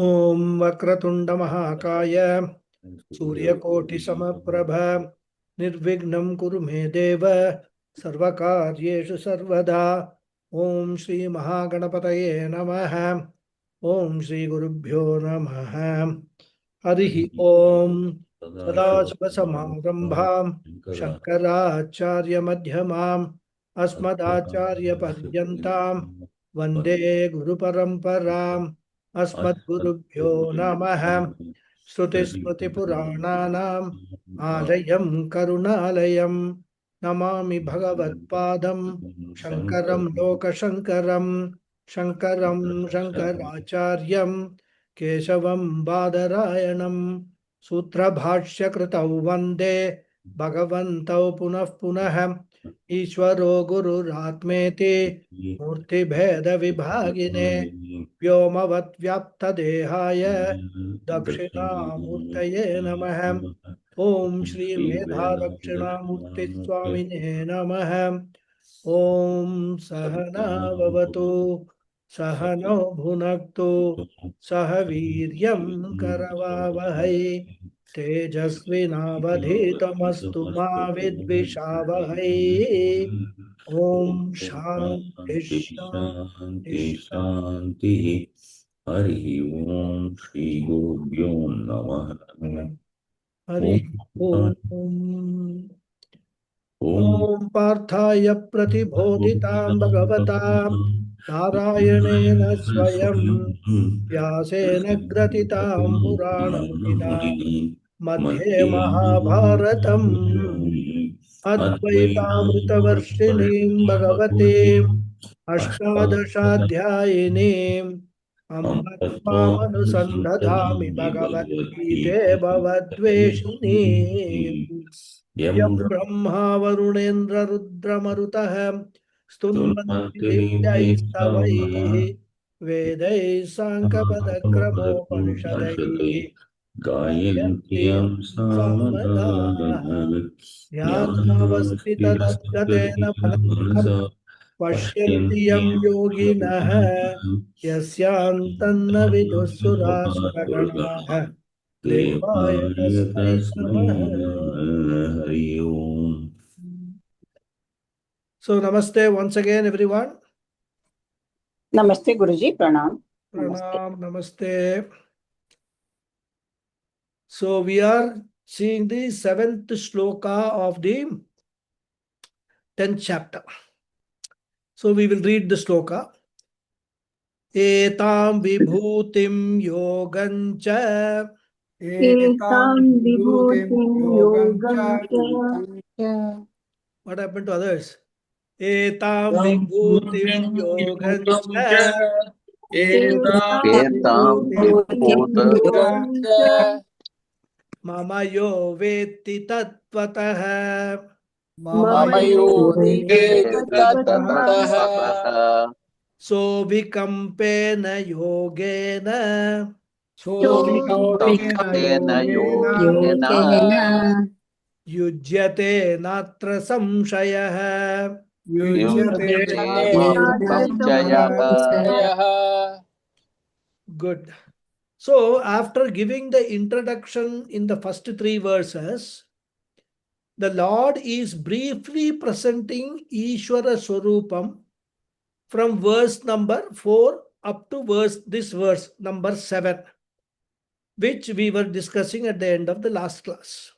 ॐ वक्रतुण्डमहाकाय सूर्यकोटिसमप्रभ निर्विघ्नं कुरु मे देव सर्वकार्येषु सर्वदा। ॐ श्रीमहागणपतये नमः। ॐ श्रीगुरुभ्यो नमः। हरिः ॐ सदाशिवसमारम्भां शङ्कराचार्यमध्यमाम् अस्मदाचार्यपर्यन्तां वन्दे गुरुपरम्पराम्। अस्मद्गुरुभ्यो नमः। श्रुतिस्मृतिपुराणानाम् आलयं करुणालयं नमामि भगवत्पादं शङ्करं लोकशङ्करं। शङ्करं शङ्कराचार्यं केशवं बादरायणं सूत्रभाष्यकृतौ वन्दे भगवन्तौ पुनः पुनः। ईश्वरो गुरुरात्मेति मूर्तिभेदविभागिने व्योमवद्व्याप्तदेहाय दक्षिणामूर्तये नमः। ॐ श्री मेधादक्षिणामूर्तिस्वामिने नमः। ॐ सहना भवतु सहनौ भुनक्तु सह वीर्यं करवावहै तेजस्विनावधीतमस्तु मा विद्विषावहै। ॐ शान्ति शान्ति शांति। हरि ओम श्री गुरुभ्यो नमः। हरि ओम पार्थाय प्रतिबोधितां भगवता नारायणेन स्वयं व्यासेन ग्रथितां पुराणमुनिना मध्ये महाभारतम् अद्वैतामृतवर्षिणीं भगवतीम् अष्टादशाध्यायिनीम् अम्ब त्वामनुसन्दधामि भगवद्गीते भवद्वेषिणीम्। यं ब्रह्मा वरुणेन्द्ररुद्रमरुतः स्तुन्वन्ति दिव्यैस्तवैः वेदैः साङ्गपदक्रमोपनिषदैः गायन्ति गायन्ति सामगाः। ध्यानावस्थिततद्गतेन मनसा पश्यन्ति यं योगिनः यस्यान्तन्न विदुःसुरासुरगणाः देवाय तस्मै नमः। हरि ओम। So namaste once again everyone. Namaste Guruji, pranam. Pranam, namaste. So we are seeing the 7th shloka of the 10th chapter. So we will read the shloka. Etam vibhutim yogancha. Etam vibhutim yogancha. What happened to others? Etam vibhutim yogancha. Etam vibhutim yogancha. Mama yo vetti tattvataha. Mamayo vettatattvatah. So vikampena yogena. Sovikambena yogena. Yujyate natra samshayah. Yujyate natra samshayah. Good. So after giving the introduction in the first 3 verses, the Lord is briefly presenting Ishvara Swarupam from verse number 4 up to this verse number 7, which we were discussing at the end of the last class.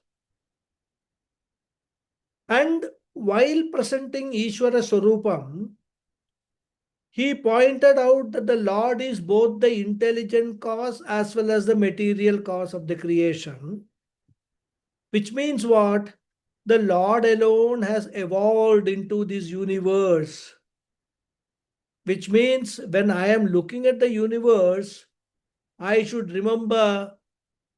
And while presenting Ishvara Swarupam, he pointed out that the Lord is both the intelligent cause as well as the material cause of the creation, which means what? The Lord alone has evolved into this universe, which means when I am looking at the universe, I should remember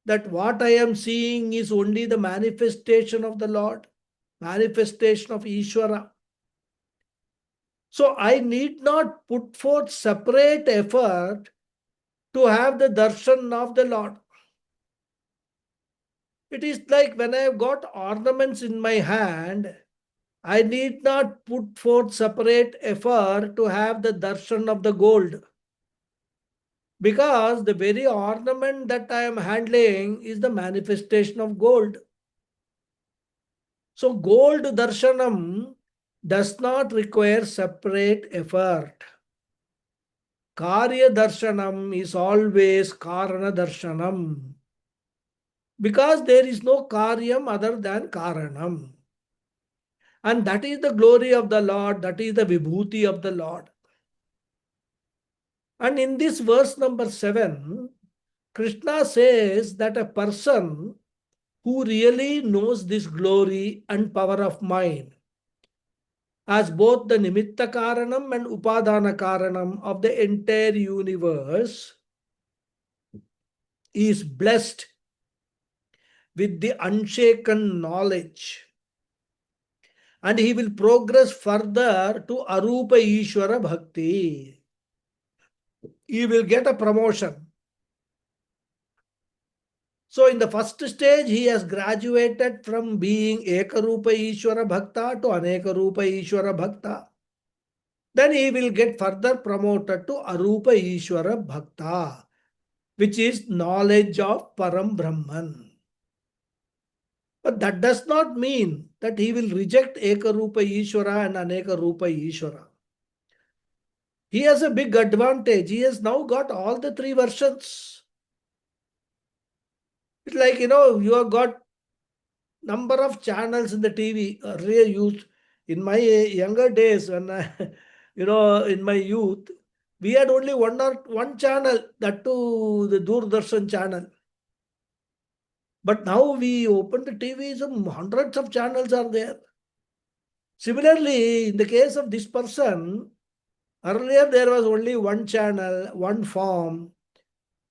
that what I am seeing is only the manifestation of the Lord, manifestation of Ishvara. So I need not put forth separate effort to have the darshan of the Lord. It is like when I have got ornaments in my hand, I need not put forth separate effort to have the darshan of the gold. Because the very ornament that I am handling is the manifestation of gold. So gold darshanam does not require separate effort. Karya darshanam is always karana darshanam. Because there is no karyam other than karanam. And that is the glory of the Lord, that is the vibhuti of the Lord. And in this verse number 7, Krishna says that a person who really knows this glory and power of mind as both the nimitta karanam and upadana karanam of the entire universe is blessed with the unshaken knowledge, and he will progress further to arupa ishvara bhakti. He will get a promotion. So in the first stage, he has graduated from being Ekarupa Ishwara Bhakta to Anekarupa Ishwara Bhakta. Then he will get further promoted to Arupa Ishwara Bhakta, which is knowledge of Param Brahman. But that does not mean that he will reject Ekarupa Ishwara and Anekarupa Ishwara. He has a big advantage. He has now got all the three versions. It's like, you have got number of channels in the TV. Earlier used in my younger days when I, in my youth, we had only one channel, that too the Doordarshan channel. But now we open the TV, some hundreds of channels are there. Similarly, in the case of this person, earlier there was only one channel, one form.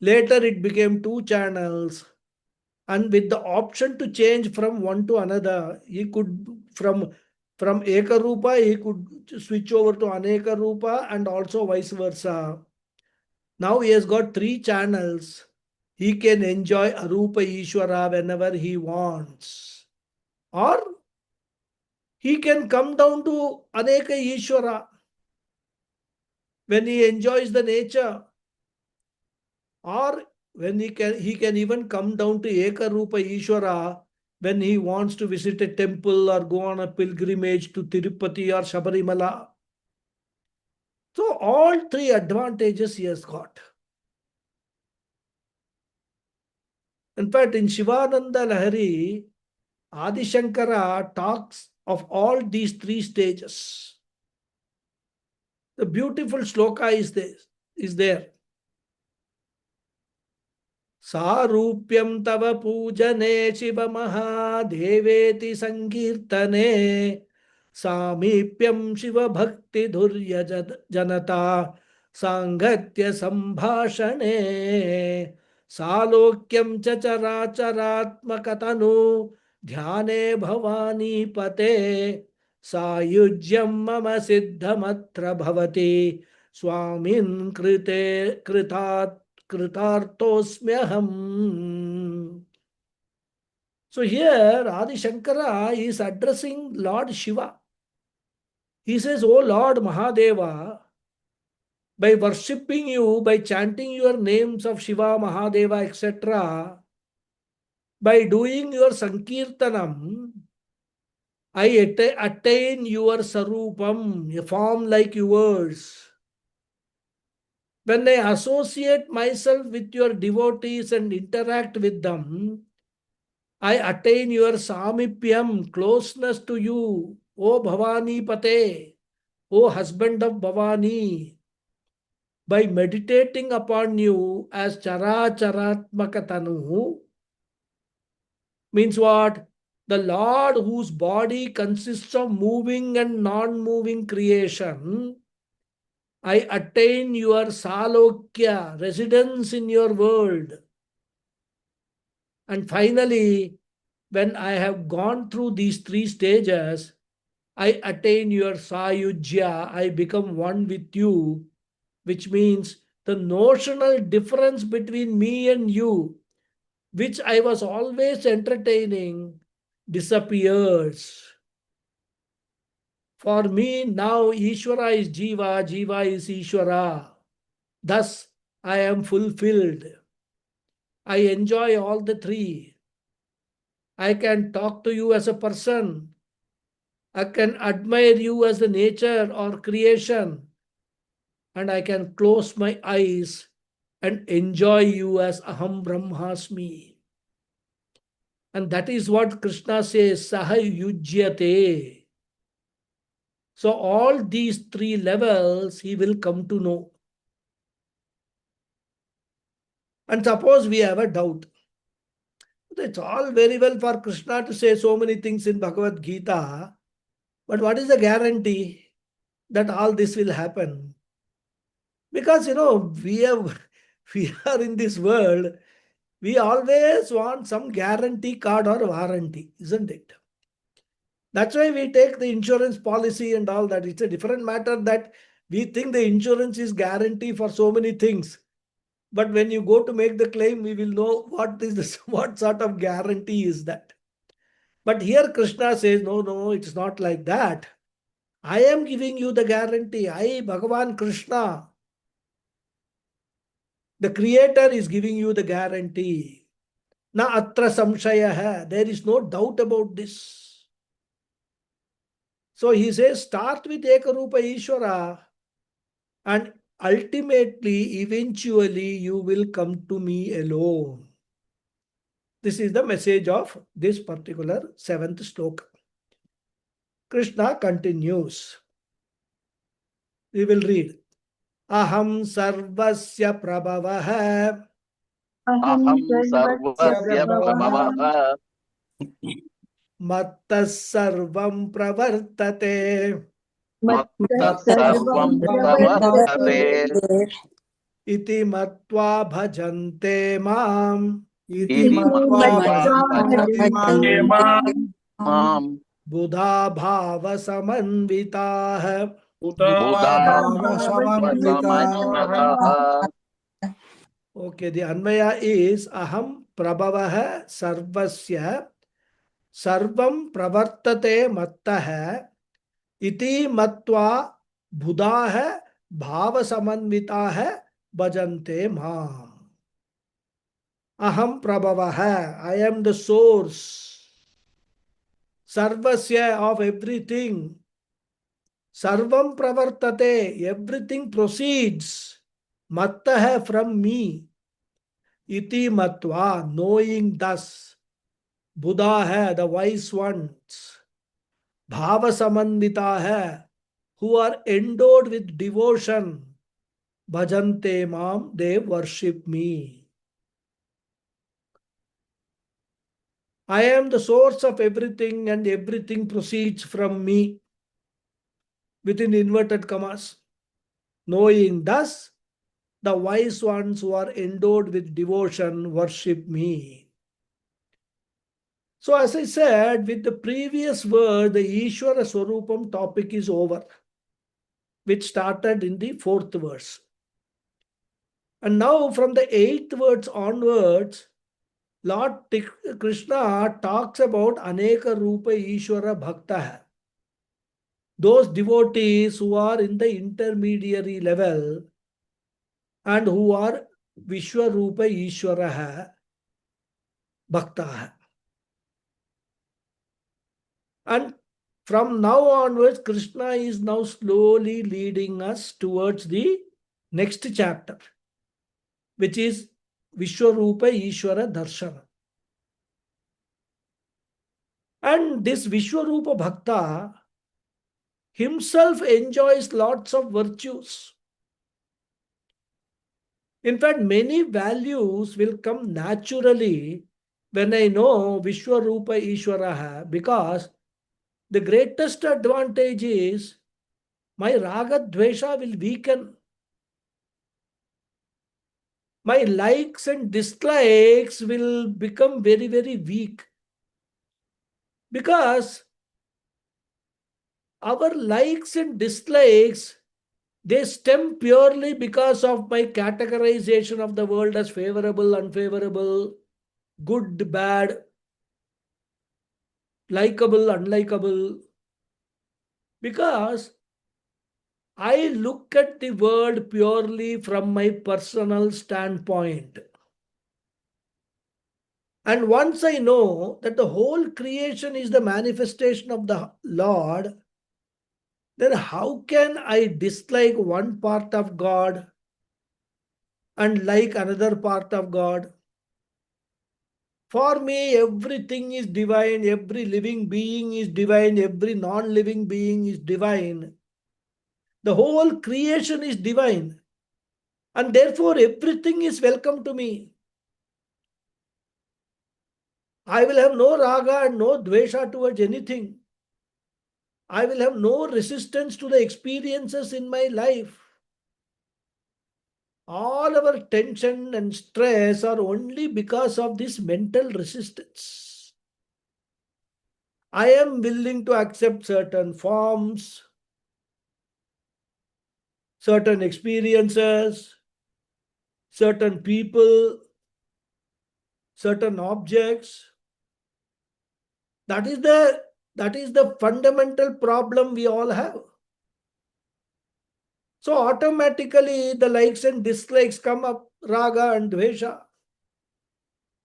Later it became two channels. And with the option to change from one to another, he could, from Ekarupa, he could switch over to Anekarupa and also vice versa. Now he has got three channels. He can enjoy Arupa Ishwara whenever he wants. Or he can come down to Aneka Ishwara when he enjoys the nature. Or when he can even come down to Ekarupa Ishwara when he wants to visit a temple or go on a pilgrimage to Tirupati or Shabarimala. So all three advantages he has got. In fact, in Shivananda Lahari, Adi Shankara talks of all these three stages. The beautiful shloka is there. Sarupyam tava pujane Shiva Mahadevēti sankirtane Samipyam Shiva bhakti dhurya janata Sangatya sambhashane Salokyam chacharacharatmakatanu Dhyane bhavani pate Sayujyam mama siddhamatra bhavati Swamin kritartosmyaham. So here Adi Shankara is addressing Lord Shiva. He says, "O Lord Mahadeva, by worshipping you, by chanting your names of Shiva, Mahadeva, etc., by doing your Sankirtanam, I attain your Sarupam, a form like yours. When I associate myself with your devotees and interact with them, I attain your samipyam, closeness to you, O Bhavani Pate, O husband of Bhavani. By meditating upon you as Characharatmakatanu, means what? The Lord whose body consists of moving and non-moving creation, I attain your salokya, residence in your world. And finally, when I have gone through these three stages, I attain your sayujya, I become one with you, which means the notional difference between me and you, which I was always entertaining, disappears. For me now, Ishvara is Jiva, Jiva is Ishvara. Thus, I am fulfilled. I enjoy all the three. I can talk to you as a person. I can admire you as the nature or creation. And I can close my eyes and enjoy you as Aham Brahmasmi. And that is what Krishna says, Saha Yujyate. So all these three levels he will come to know. And suppose we have a doubt. It's all very well for Krishna to say so many things in Bhagavad Gita, but what is the guarantee that all this will happen? Because we are in this world, we always want some guarantee card or warranty, isn't it? That's why we take the insurance policy and all that. It's a different matter that we think the insurance is guarantee for so many things. But when you go to make the claim, we will know what is this, what sort of guarantee is that. But here Krishna says, no, it's not like that. I am giving you the guarantee. I, Bhagavan Krishna, the creator, is giving you the guarantee. Na atra samshaya hai. There is no doubt about this. So he says, start with Ekarupa Ishvara, and ultimately, eventually, you will come to me alone. This is the message of this particular 7th sloka. Krishna continues. We will read. Aham sarvasya prabhavah Aham sarvasya prabhavah mattas sarvam pravartate mattah sarvam pravartate iti matva bhajante mam iti matva bhajante mam buddha bhava samanvitah. buddha bhava samanyatah. Okay, the Anvaya is Aham Prabhavah Sarvasya Sarvam Pravartate Mattah Iti Matva Buddha Bhava Samanvitah Bhajante Mam. Aham Prabhavah, I am the source. Sarvasya, of everything. Sarvam Pravartate, everything proceeds. Mattah, from me. Iti matva, knowing thus. Buddha hai, the wise ones. Bhava samandita hai, who are endowed with devotion. Bhajante mam, they worship me. I am the source of everything and everything proceeds from me. Within inverted commas. Knowing thus, the wise ones who are endowed with devotion worship me. So as I said, with the previous word, the Ishvara Swarupam topic is over, which started in the 4th verse. And now from the 8th verse onwards, Lord Krishna talks about Aneka Rupa Ishvara Bhakta. Those devotees who are in the intermediary level and who are Vishwarupa Ishvara Bhakta. And from now onwards, Krishna is now slowly leading us towards the next chapter, which is Vishwarupa Ishvara Darshana. And this Vishwarupa Bhakta himself enjoys lots of virtues. In fact, many values will come naturally when I know Vishwarupa Ishvara, because the greatest advantage is my raga dvesha will weaken. My likes and dislikes will become very, very weak. Because our likes and dislikes, they stem purely because of my categorization of the world as favorable, unfavorable, good, bad, likable, unlikable. Because I look at the world purely from my personal standpoint. And once I know that the whole creation is the manifestation of the Lord, then how can I dislike one part of God and like another part of God? For me, everything is divine, every living being is divine, every non living being is divine. The whole creation is divine, and therefore everything is welcome to me. I will have no raga and no dvesha towards anything. I will have no resistance to the experiences in my life. All our tension and stress are only because of this mental resistance. I am willing to accept certain forms, certain experiences, certain people, certain objects. That is the fundamental problem we all have. So automatically the likes and dislikes come up, raga and dvesha.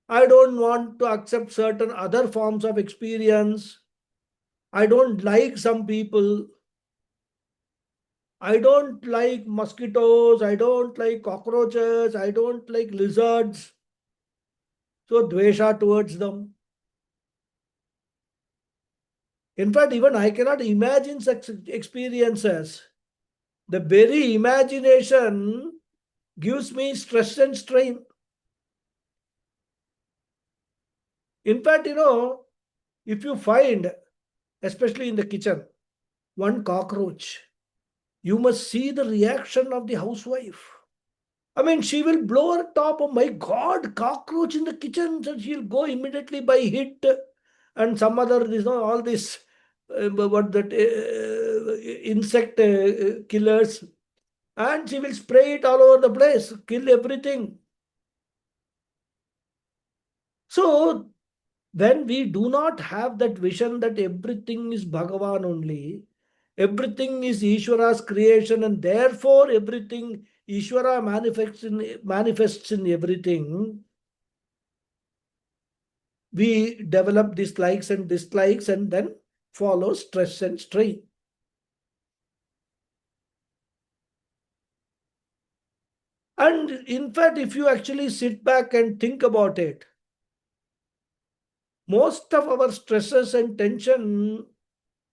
I don't want to accept certain other forms of experience. I don't like some people. I don't like mosquitoes. I don't like cockroaches. I don't like lizards. So dvesha towards them. In fact, even I cannot imagine such experiences. The very imagination gives me stress and strain. In fact, if you find, especially in the kitchen, one cockroach, you must see the reaction of the housewife. I mean, she will blow her top. Oh my God, cockroach in the kitchen. So she'll go immediately by hit and some other, all this, what that insect killers, and she will spray it all over the place, kill everything. So when we do not have that vision that everything is Bhagavan only, everything is Ishvara's creation, and therefore everything Ishvara manifests in everything, we develop dislikes and dislikes and then follow stress and strain. And in fact, if you actually sit back and think about it, most of our stresses and tension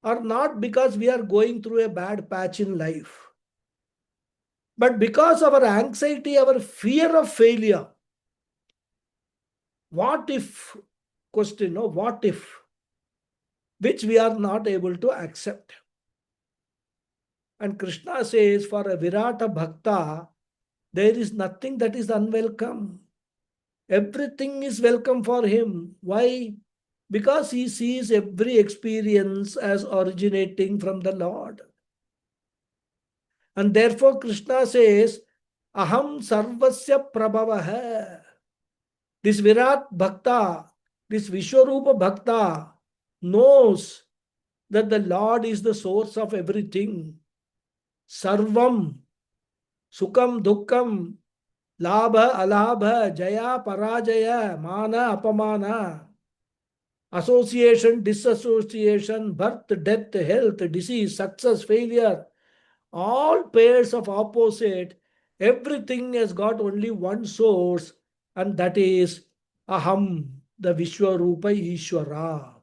are not because we are going through a bad patch in life, but because our anxiety, our fear of failure. What if question, what if, which we are not able to accept. And Krishna says, for a Virata Bhakta, there is nothing that is unwelcome. Everything is welcome for him. Why? Because he sees every experience as originating from the Lord. And therefore Krishna says, Aham Sarvasya Prabhavaha. This Virat Bhakta, this Vishwarupa Bhakta knows that the Lord is the source of everything. Sarvam, Sukham, Dukkam, Labha, Alabha, Jaya, Parajaya, Mana, Apamana, association, disassociation, birth, death, health, disease, success, failure, all pairs of opposite, everything has got only one source, and that is Aham, the Vishwarupa Ishwara.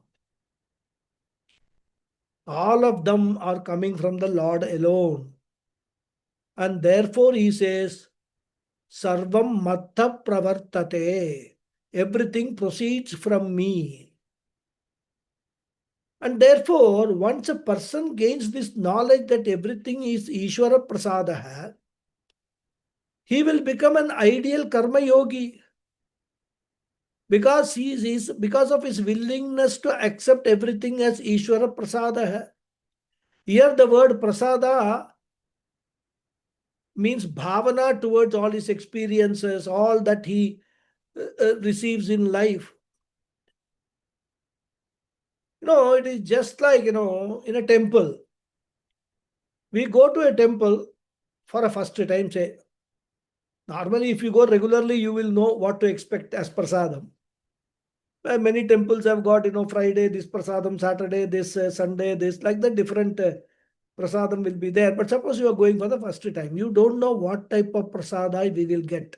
All of them are coming from the Lord alone. And therefore he says, Sarvam Mattha Pravartate. Everything proceeds from me. And therefore, once a person gains this knowledge that everything is Ishvara Prasadaha, he will become an ideal karma yogi because because of his willingness to accept everything as Ishvara Prasadaha. Here the word prasada means bhavana towards all his experiences, all that he receives in life. It is just like, in a temple. We go to a temple for a first time, say. Normally, if you go regularly, you will know what to expect as prasadam. Many temples have got, Friday, this prasadam, Saturday, this Sunday, this, like the different prasadam will be there. But suppose you are going for the first time, you don't know what type of prasada we will get.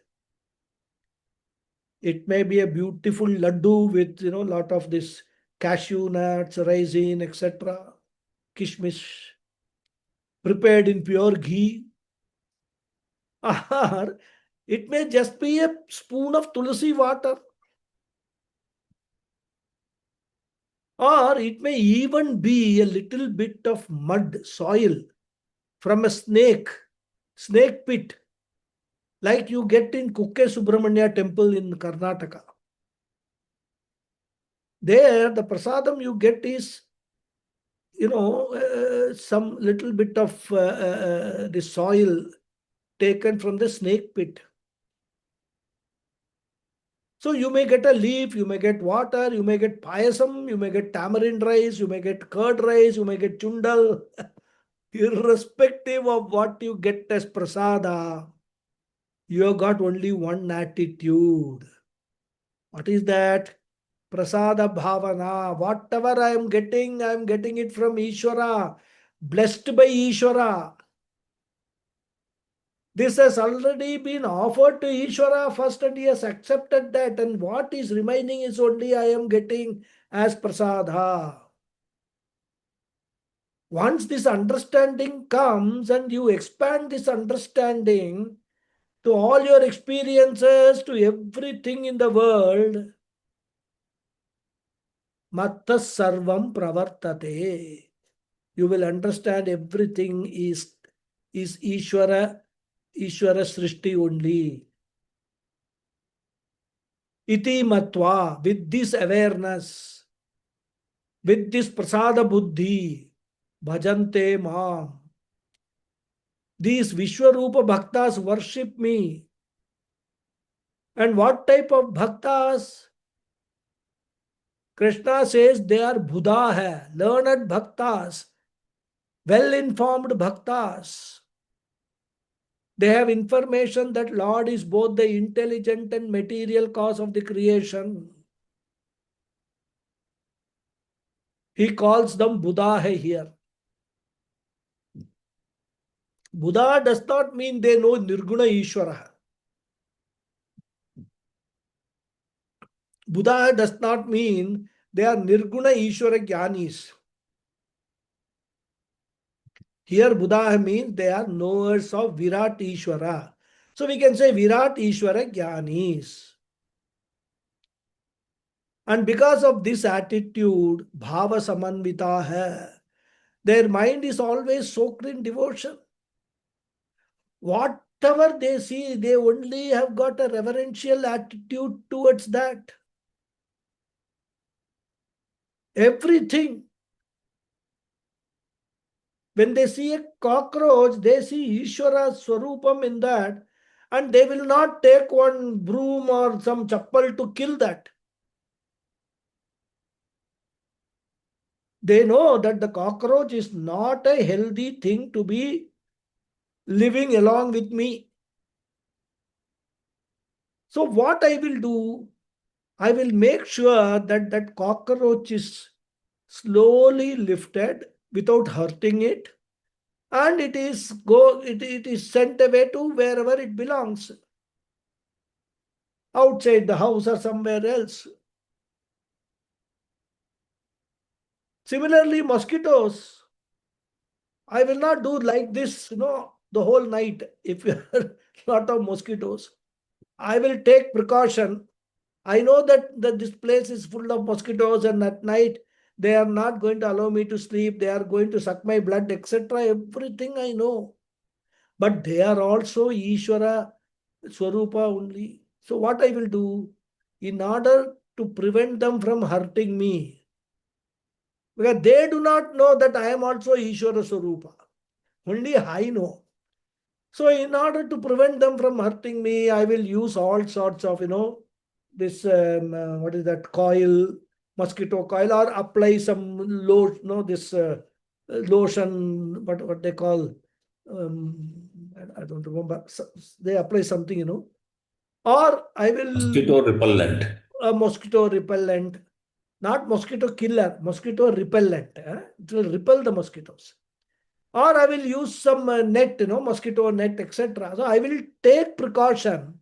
It may be a beautiful laddu with, lot of this cashew nuts, raisin, etc., kishmish, prepared in pure ghee. Or it may just be a spoon of tulsi water. Or it may even be a little bit of mud, soil from a snake pit, like you get in Kukke Subramanya temple in Karnataka. There, the prasadam you get is, some little bit of the soil taken from the snake pit. So you may get a leaf, you may get water, you may get payasam, you may get tamarind rice, you may get curd rice, you may get chundal. Irrespective of what you get as prasada, you have got only one attitude. What is that? Prasada bhavana. Whatever I am getting it from Ishvara. Blessed by Ishvara. This has already been offered to Ishvara first and he has accepted that. And what is remaining is only I am getting as prasada. Once this understanding comes and you expand this understanding to all your experiences, to everything in the world, mattas sarvam pravartate. You will understand everything is Ishvara Srishti only. Iti matva, with this awareness, with this prasada buddhi, bhajante mam. These Vishwarupa bhaktas worship me. And what type of bhaktas? Krishna says they are Buddha hai, learned bhaktas, well-informed bhaktas. They have information that Lord is both the intelligent and material cause of the creation. He calls them Buddha hai here. Buddha does not mean they know Nirguna Ishvara. Buddha does not mean they are Nirguna Ishvara Jnanis. Here Buddha means they are knowers of Virat Ishvara. So we can say Virat Ishvara Jnanis. And because of this attitude, Bhava Samanvita hai, their mind is always soaked in devotion. Whatever they see, they only have got a reverential attitude towards that. Everything. When they see a cockroach, they see Ishvara Swarupam in that, and they will not take one broom or some chappal to kill that. They know that the cockroach is not a healthy thing to be living along with me. So what I will do, I will make sure that that cockroach is slowly lifted without hurting it, and it is sent away to wherever it belongs, outside the house or somewhere else. Similarly, mosquitoes, I will not do like this, the whole night. If you are a lot of mosquitoes, I will take precaution. I know that this place is full of mosquitoes, and at night they are not going to allow me to sleep. They are going to suck my blood, etc. Everything I know. But they are also Ishvara Swarupa only. So what I will do, in order to prevent them from hurting me, because they do not know that I am also Ishvara Swarupa. Only I know. So in order to prevent them from hurting me, I will use all sorts of, this, coil, mosquito coil, or apply some load, this lotion, what they call, I don't remember. They apply something, or I will Mosquito repellent. a mosquito repellent, not mosquito killer, mosquito repellent. It will repel the mosquitoes. Or I will use some net, mosquito net, etc. So I will take precaution,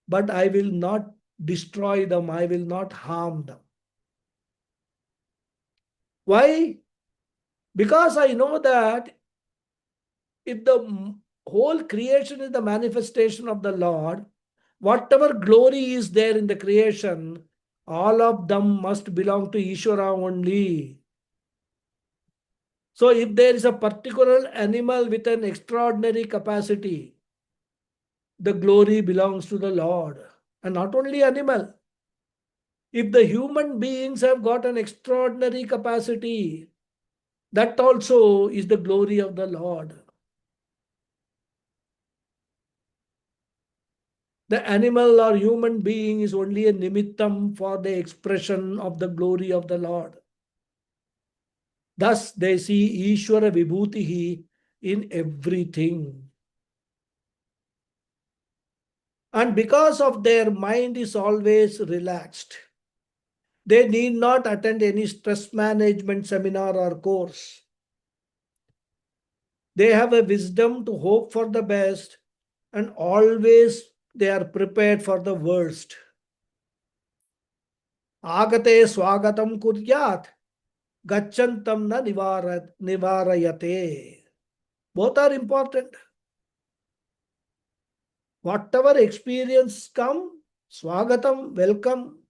but I will not destroy them. I will not harm them. Why? Because I know that if the whole creation is the manifestation of the Lord, whatever glory is there in the creation, all of them must belong to Ishvara only. So if there is a particular animal with an extraordinary capacity, the glory belongs to the Lord. And not only animal. If the human beings have got an extraordinary capacity, that also is the glory of the Lord. The animal or human being is only a nimittam for the expression of the glory of the Lord. Thus they see Ishvara Vibhutihi in everything. And because of their mind is always relaxed, they need not attend any stress management seminar or course. They have a wisdom to hope for the best, and always they are prepared for the worst. Agate swagatam kuryat, gachantam na nivarayate. Both are important. Whatever experience come, swagatam, welcome.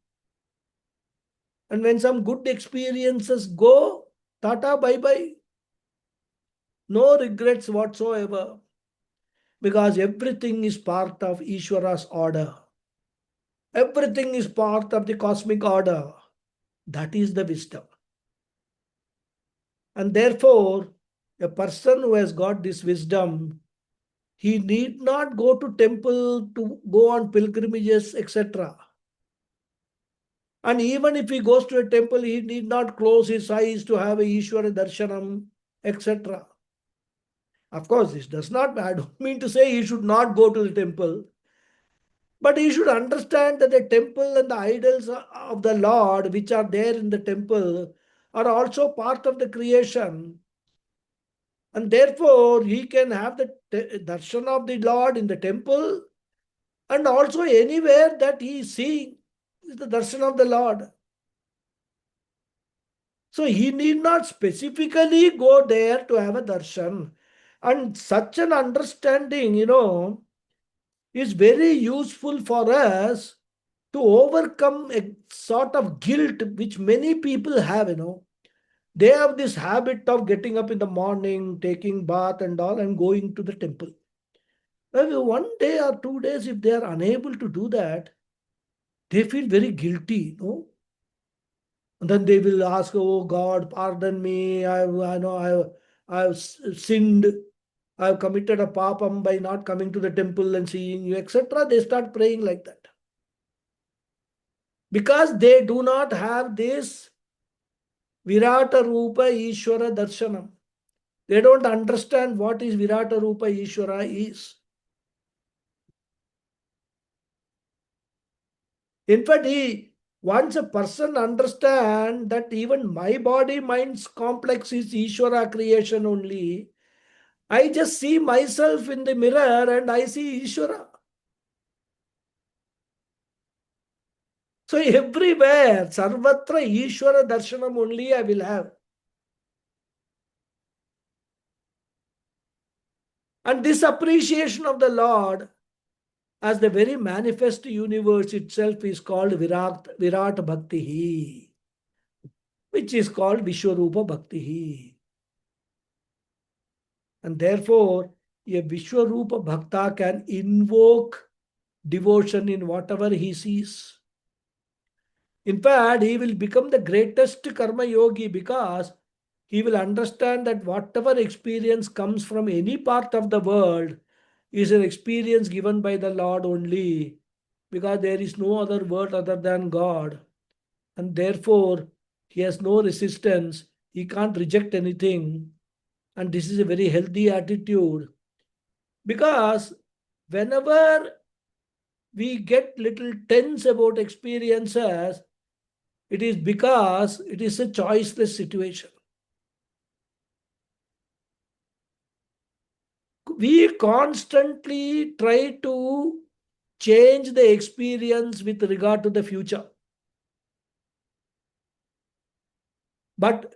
And when some good experiences go, tata, bye-bye. No regrets whatsoever. Because everything is part of Ishvara's order. Everything is part of the cosmic order. That is the wisdom. And therefore, a person who has got this wisdom, he need not go to temple to go on pilgrimages, etc. And even if he goes to a temple, he need not close his eyes to have a Ishvara darshanam, etc. Of course, this does not, I don't mean to say he should not go to the temple. But he should understand that the temple and the idols of the Lord, which are there in the temple, are also part of the creation. And therefore, he can have the darshan of the Lord in the temple, and also anywhere that he is seeing is the darshan of the Lord. So he need not specifically go there to have a darshan. And such an understanding, is very useful for us to overcome a sort of guilt which many people have. They have this habit of getting up in the morning, taking bath and all, and going to the temple. Now, 1 day or 2 days, if they are unable to do that, they feel very guilty. And then they will ask, "Oh God, pardon me. I've sinned. I've committed a papam by not coming to the temple and seeing you," etc. They start praying like that. Because they do not have this Virata Rupa Ishvara Darshanam. They don't understand what is Virata Rupa Ishvara is. In fact, once a person understands that even my body mind's complex is Ishvara creation only, I just see myself in the mirror and I see Ishvara. So everywhere, Sarvatra Ishvara Darshanam only I will have. And this appreciation of the Lord as the very manifest universe itself is called Virat Bhakti, which is called Vishwarupa Bhakti. And therefore, a Vishwarupa Bhakta can invoke devotion in whatever he sees. In fact, he will become the greatest karma yogi because he will understand that whatever experience comes from any part of the world is an experience given by the Lord only, because there is no other word other than God. And therefore, he has no resistance. He can't reject anything. And this is a very healthy attitude, because whenever we get little tense about experiences, it is because it is a choiceless situation. We constantly try to change the experience with regard to the future. But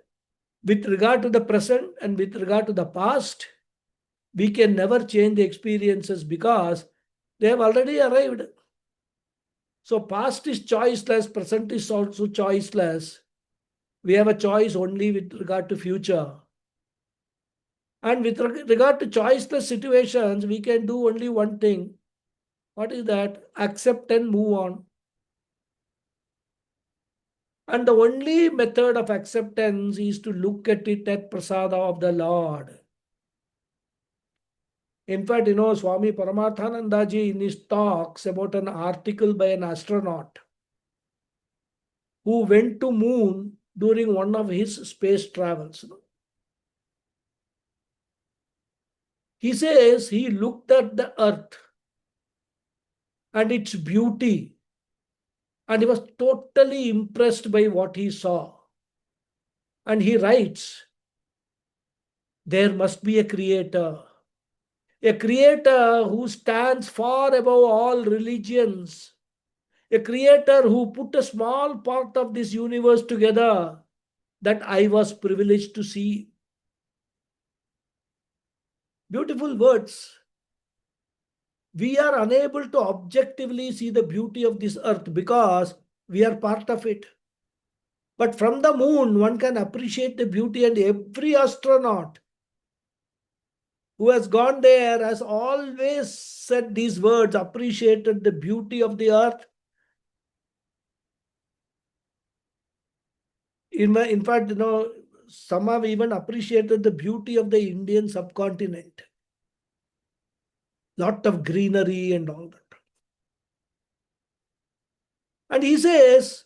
with regard to the present and with regard to the past, we can never change the experiences because they have already arrived. So past is choiceless, present is also choiceless. We have a choice only with regard to future. And with regard to choiceless situations, we can do only one thing. What is that? Accept and move on. And the only method of acceptance is to look at it at prasada of the Lord. In fact, Swami Paramarthanandaji in his talks about an article by an astronaut who went to moon during one of his space travels. He says he looked at the earth and its beauty, and he was totally impressed by what he saw. And he writes, there must be a creator who stands far above all religions, a creator who put a small part of this universe together that I was privileged to see. Beautiful words. We are unable to objectively see the beauty of this earth because we are part of it. But from the moon, one can appreciate the beauty, and every astronaut who has gone there has always said these words, appreciated the beauty of the earth. In fact, some have even appreciated the beauty of the Indian subcontinent. Lot of greenery and all that. And he says,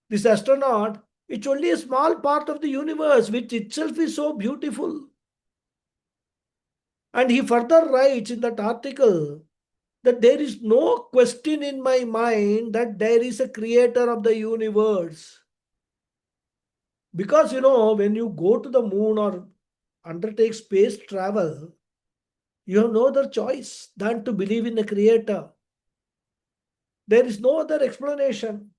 this astronaut, it's only a small part of the universe, which itself is so beautiful. And he further writes in that article that there is no question in my mind that there is a creator of the universe. Because, when you go to the moon or undertake space travel, you have no other choice than to believe in a creator. There is no other explanation.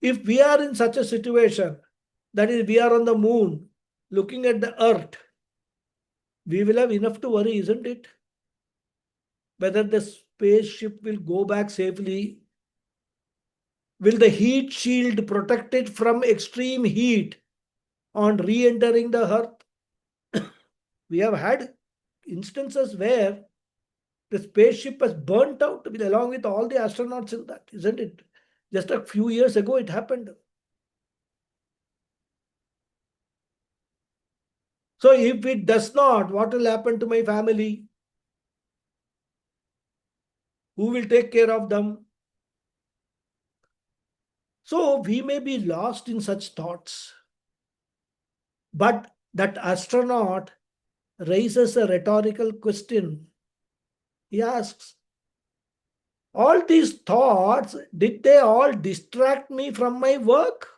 If we are in such a situation, that is, we are on the moon, looking at the earth, we will have enough to worry, isn't it? Whether the spaceship will go back safely, will the heat shield protect it from extreme heat on re-entering the earth? We have had instances where the spaceship has burnt out along with all the astronauts in that, isn't it? Just a few years ago, it happened. So if it does not, what will happen to my family? Who will take care of them? So we may be lost in such thoughts. But that astronaut raises a rhetorical question. He asks, all these thoughts, did they all distract me from my work?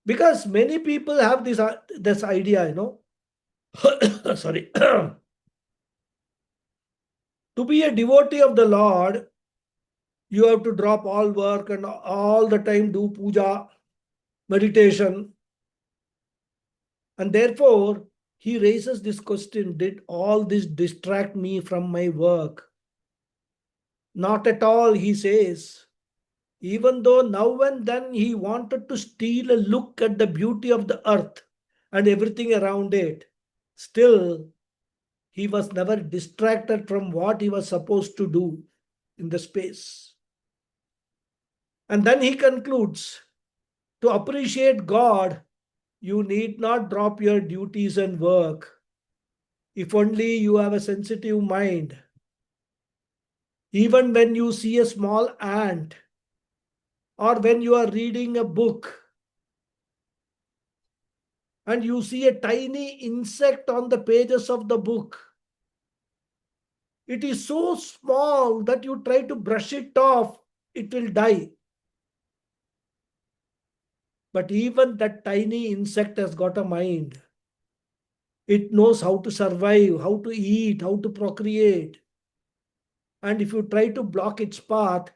Because many people have this idea, sorry. To be a devotee of the Lord, you have to drop all work and all the time do puja, meditation. And therefore, he raises this question, did all this distract me from my work? Not at all, he says. Even though now and then he wanted to steal a look at the beauty of the earth and everything around it, still, he was never distracted from what he was supposed to do in the space. And then he concludes, to appreciate God, you need not drop your duties and work. If only you have a sensitive mind. Even when you see a small ant, or when you are reading a book and you see a tiny insect on the pages of the book. It is so small that you try to brush it off, it will die. But even that tiny insect has got a mind. It knows how to survive, how to eat, how to procreate. And if you try to block its path,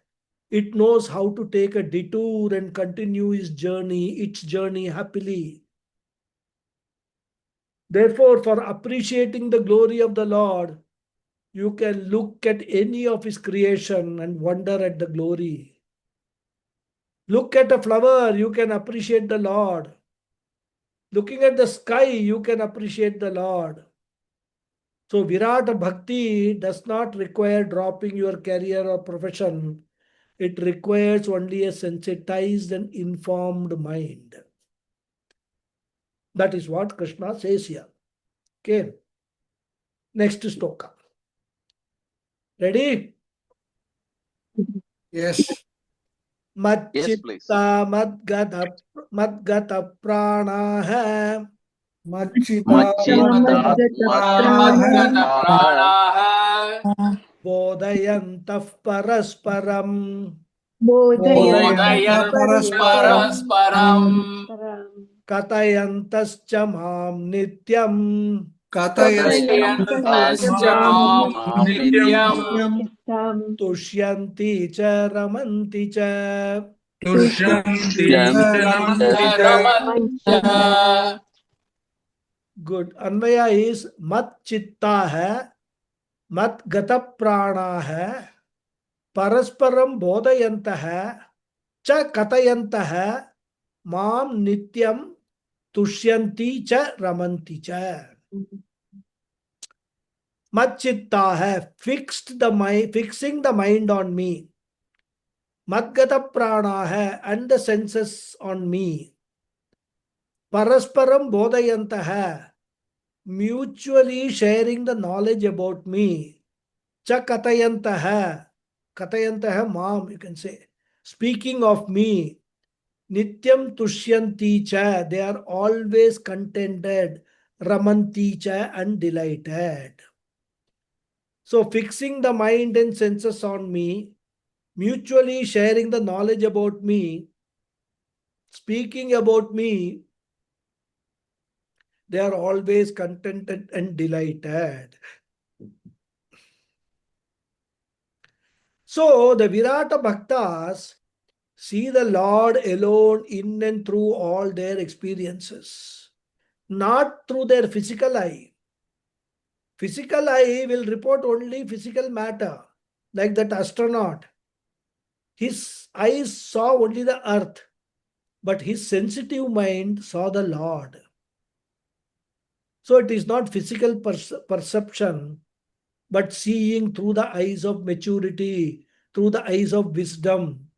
it knows how to take a detour and continue its journey happily. Therefore, for appreciating the glory of the Lord, you can look at any of his creation and wonder at the glory. Look at a flower, you can appreciate the Lord. Looking at the sky, you can appreciate the Lord. So Virata Bhakti does not require dropping your career or profession. It requires only a sensitized and informed mind. That is what Krishna says here. Okay. Next sloka. Ready? Yes. Yes, please. Madchitta madgata prana hai. Machita Machita Madgata Madgata Bodhayantah parasparam. Bodhayanta Bodhayanta Parasparam Parasparam Katayantascha mam nityam. Katayantascha Mam Mam Nityam Nityam Tushyanti cha ramanti cha. Tushyanti Tushyanti Charamantita Ramancha Good. Anvaya is mat chitta hai, mat gata prana hai, parasparam bodhayanta hai, cha katayanta hai, mam nityam tushyanti cha ramanti cha. Mat chitta hai, fixing the mind on me. Madgata prana hai, and the senses on me. Parasparam bodhayanta hai, mutually sharing the knowledge about me. Cha katayanta hai mom, you can say. Speaking of me, nityam tushyanti cha, they are always contented, ramanti cha, and delighted. So fixing the mind and senses on me, mutually sharing the knowledge about me, speaking about me, they are always contented and delighted. So the Virata Bhaktas see the Lord alone in and through all their experiences, not through their physical eye. Physical eye will report only physical matter, like that astronaut. His eyes saw only the earth, but his sensitive mind saw the Lord. So it is not physical perception, but seeing through the eyes of maturity, through the eyes of wisdom.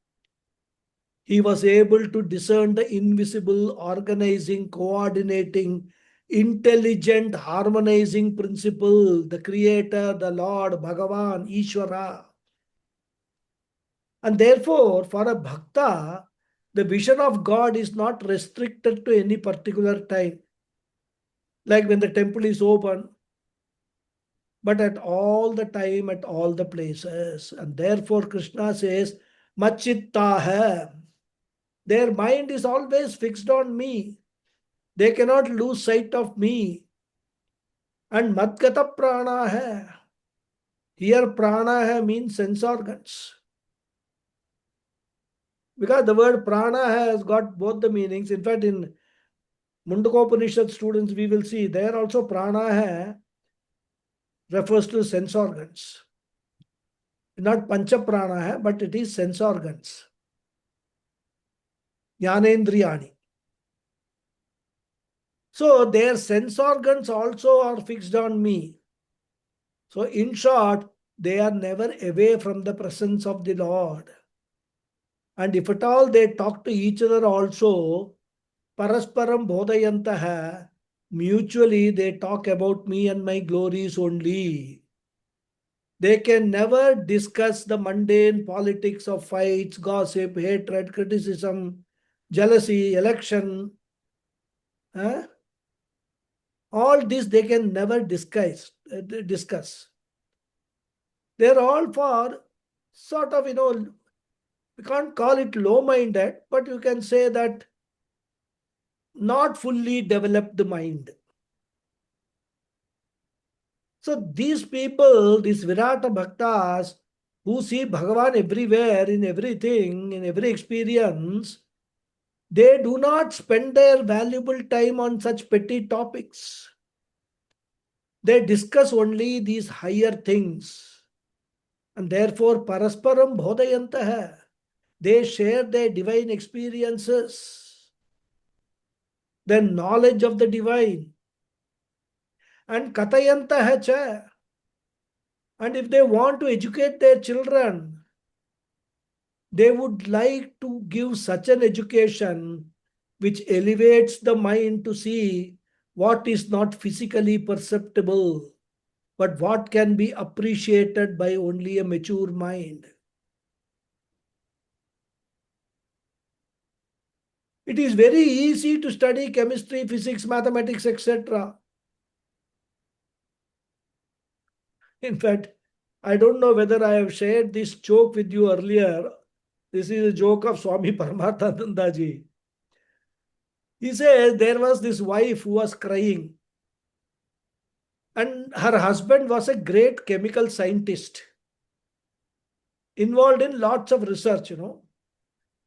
He was able to discern the invisible, organizing, coordinating, intelligent, harmonizing principle, the Creator, the Lord, Bhagavan, Ishvara. And therefore, for a bhakta, the vision of God is not restricted to any particular time. Like when the temple is open, but at all the time, at all the places. And therefore, Krishna says, Machitta hai. Their mind is always fixed on me. They cannot lose sight of me. And Madgata prana hai. Here prana hai means sense organs. Because the word prana has got both the meanings. In fact, in Mundakopanishad students, we will see there also prana hai refers to sense organs. Not pancha prana hai, but it is sense organs. Jnanendriyani. So their sense organs also are fixed on me. So in short, they are never away from the presence of the Lord. And if at all they talk to each other also, parasparam bodhayantaha, mutually they talk about me and my glories only. They can never discuss the mundane politics of fights, gossip, hatred, criticism, jealousy, election. Huh? All this they can never discuss. They're all for sort of, we can't call it low-minded, but you can say that not fully developed mind. So these people, these Virata Bhaktas, who see Bhagavan everywhere, in everything, in every experience, they do not spend their valuable time on such petty topics. They discuss only these higher things. And therefore, Parasparam Bodhayantaha. They share their divine experiences, their knowledge of the divine. And Katayantaha cha. And if they want to educate their children, they would like to give such an education which elevates the mind to see what is not physically perceptible, but what can be appreciated by only a mature mind. It is very easy to study chemistry, physics, mathematics, etc. In fact, I don't know whether I have shared this joke with you earlier. This is a joke of Swami Paramatmananda ji. He says there was this wife who was crying, and her husband was a great chemical scientist involved in lots of research.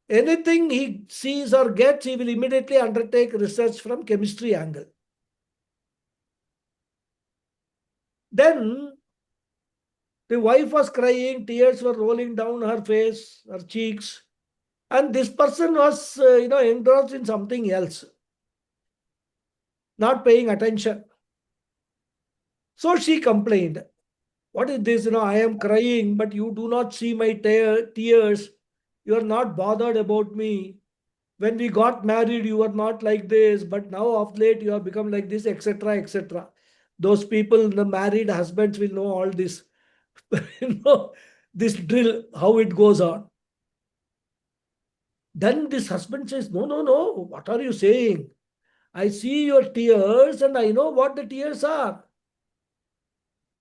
Anything he sees or gets, he will immediately undertake research from chemistry angle. Then the wife was crying, tears were rolling down her face, her cheeks, and this person was, engrossed in something else, not paying attention. So she complained, "What is this? I am crying, but you do not see my tears. You are not bothered about me. When we got married, you were not like this, but now of late you have become like this, etc., etc." Those people, the married husbands, will know all this, this drill, how it goes on. Then this husband says, "No, no, no, what are you saying? I see your tears and I know what the tears are.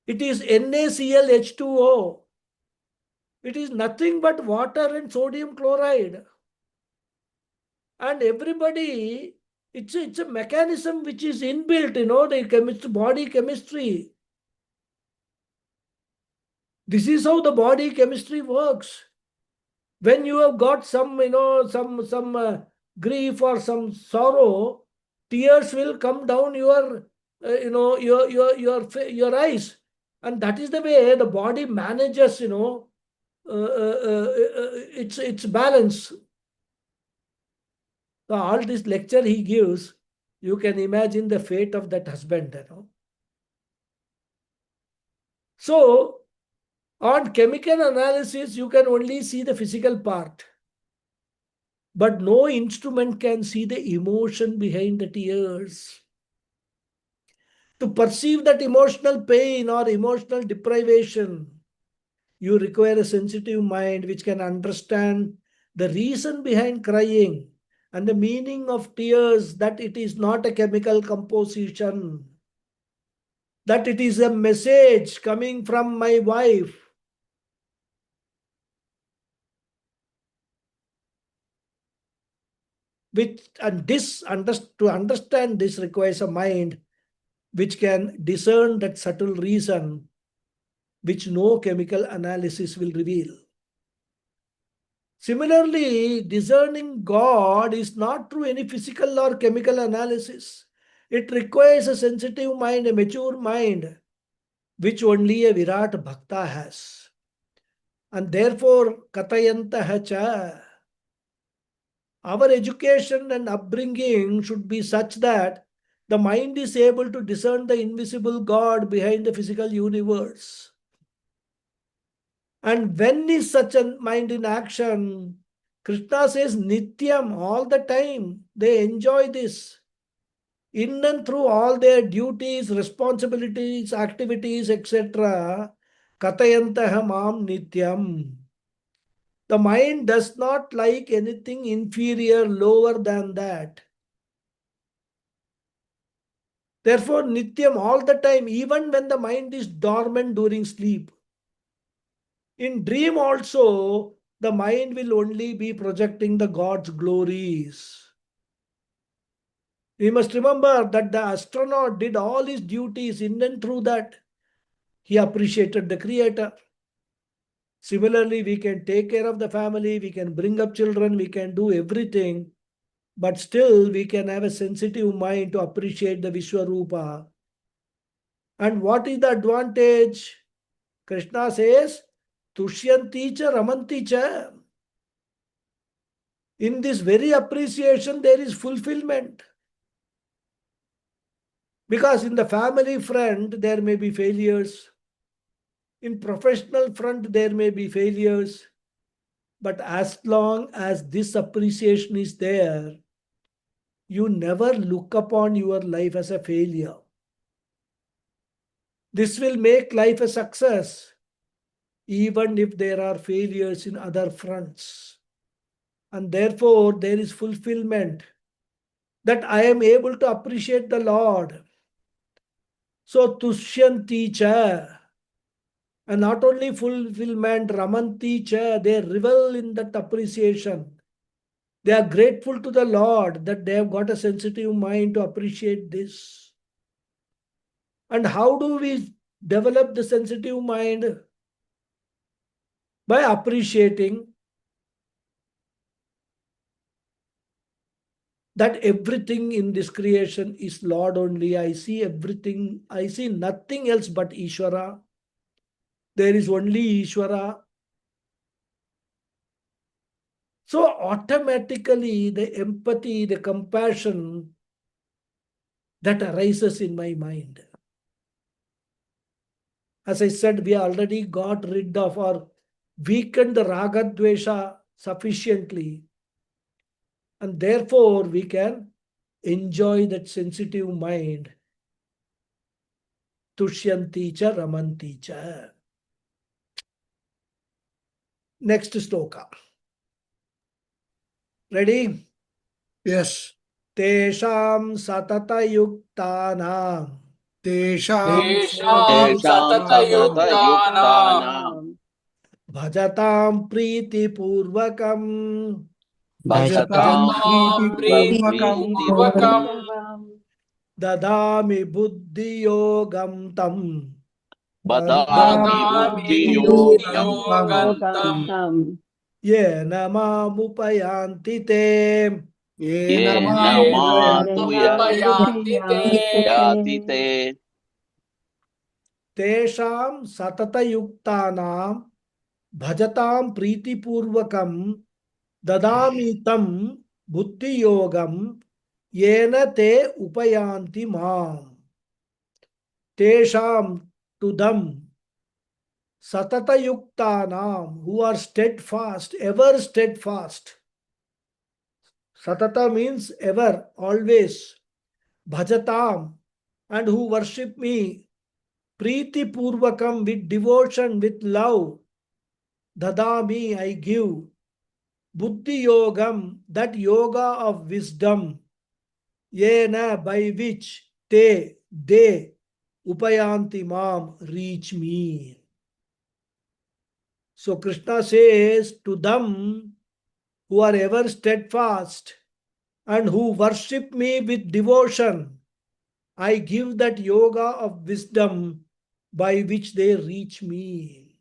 It is NaClH2O. It is nothing but water and sodium chloride. And everybody, it's a mechanism which is inbuilt, the body chemistry. This is how the body chemistry works. When you have got some, some grief or some sorrow, tears will come down your eyes, and that is the way the body manages, its balance. So all this lecture he gives, you can imagine the fate of that husband. So on chemical analysis, you can only see the physical part, but no instrument can see the emotion behind the tears. To perceive that emotional pain or emotional deprivation, you require a sensitive mind which can understand the reason behind crying and the meaning of tears, that it is not a chemical composition, that it is a message coming from my wife. To understand this requires a mind which can discern that subtle reason which no chemical analysis will reveal. Similarly, discerning God is not through any physical or chemical analysis. It requires a sensitive mind, a mature mind, which only a Virat Bhakta has. And therefore, Katayantaha cha. Our education and upbringing should be such that the mind is able to discern the invisible God behind the physical universe. And when is such a mind in action? Krishna says Nityam, all the time. They enjoy this. In and through all their duties, responsibilities, activities, etc., Katayantaha mam nityam. The mind does not like anything inferior, lower than that. Therefore, nityam all the time, even when the mind is dormant during sleep. In dream also, the mind will only be projecting the God's glories. We must remember that the astronaut did all his duties in and through that. He appreciated the Creator. Similarly, we can take care of the family, we can bring up children, we can do everything, but still we can have a sensitive mind to appreciate the Vishwarupa. And what is the advantage? Krishna says, Tushyanti cha ramanti cha. In this very appreciation, there is fulfillment. Because in the family front, there may be failures. In professional front, there may be failures. But as long as this appreciation is there, you never look upon your life as a failure. This will make life a success, even if there are failures in other fronts. And therefore, there is fulfillment that I am able to appreciate the Lord. So, tushyanti cha. And not only fulfillment, ramanti cha, they revel in that appreciation. They are grateful to the Lord that they have got a sensitive mind to appreciate this. And how do we develop the sensitive mind? By appreciating that everything in this creation is Lord only. I see everything, I see nothing else but Ishvara. There is only Ishvara. So automatically the empathy, the compassion that arises in my mind. As I said, we already got rid of or weakened the raga dvesha sufficiently. And therefore we can enjoy that sensitive mind. Tushyanti cha ramanti cha. Next sloka. Ready? Yes. Tesham satata yuktanam. Tesham Tesham satata yuktanam Bhajatam priti purvakam. Bhajatam bhajatam Priti priti Purvakam purvakam Dadami buddhi yogam tam. badami buddhi Dadami yogam Yogantam tam Yena mamupayanti te. Yena yena Mamupayanti mamupayanti te Tesham satata yuktanam. Bhajatam priti purvakam. Dadami tam buddhi yogam. Yena te upayanti mam. Tesham, to them. Satata yuktanam, who are steadfast, ever steadfast. Satata means ever, always. Bhajatam, and who worship me. Priti purvakam, with devotion, with love. Dadami, I give. Buddhi yogam, that yoga of wisdom. Yena, by which they, upayanti mam, reach me. So Krishna says to them who are ever steadfast and who worship me with devotion, I give that yoga of wisdom by which they reach me.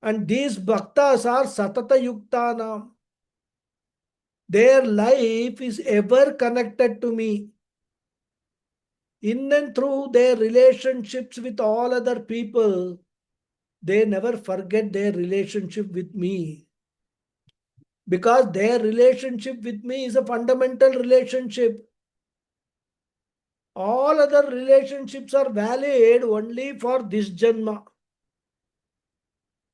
And these bhaktas are satata yuktana. Their life is ever connected to me. In and through their relationships with all other people, they never forget their relationship with me. Because their relationship with me is a fundamental relationship. All other relationships are valid only for this Janma.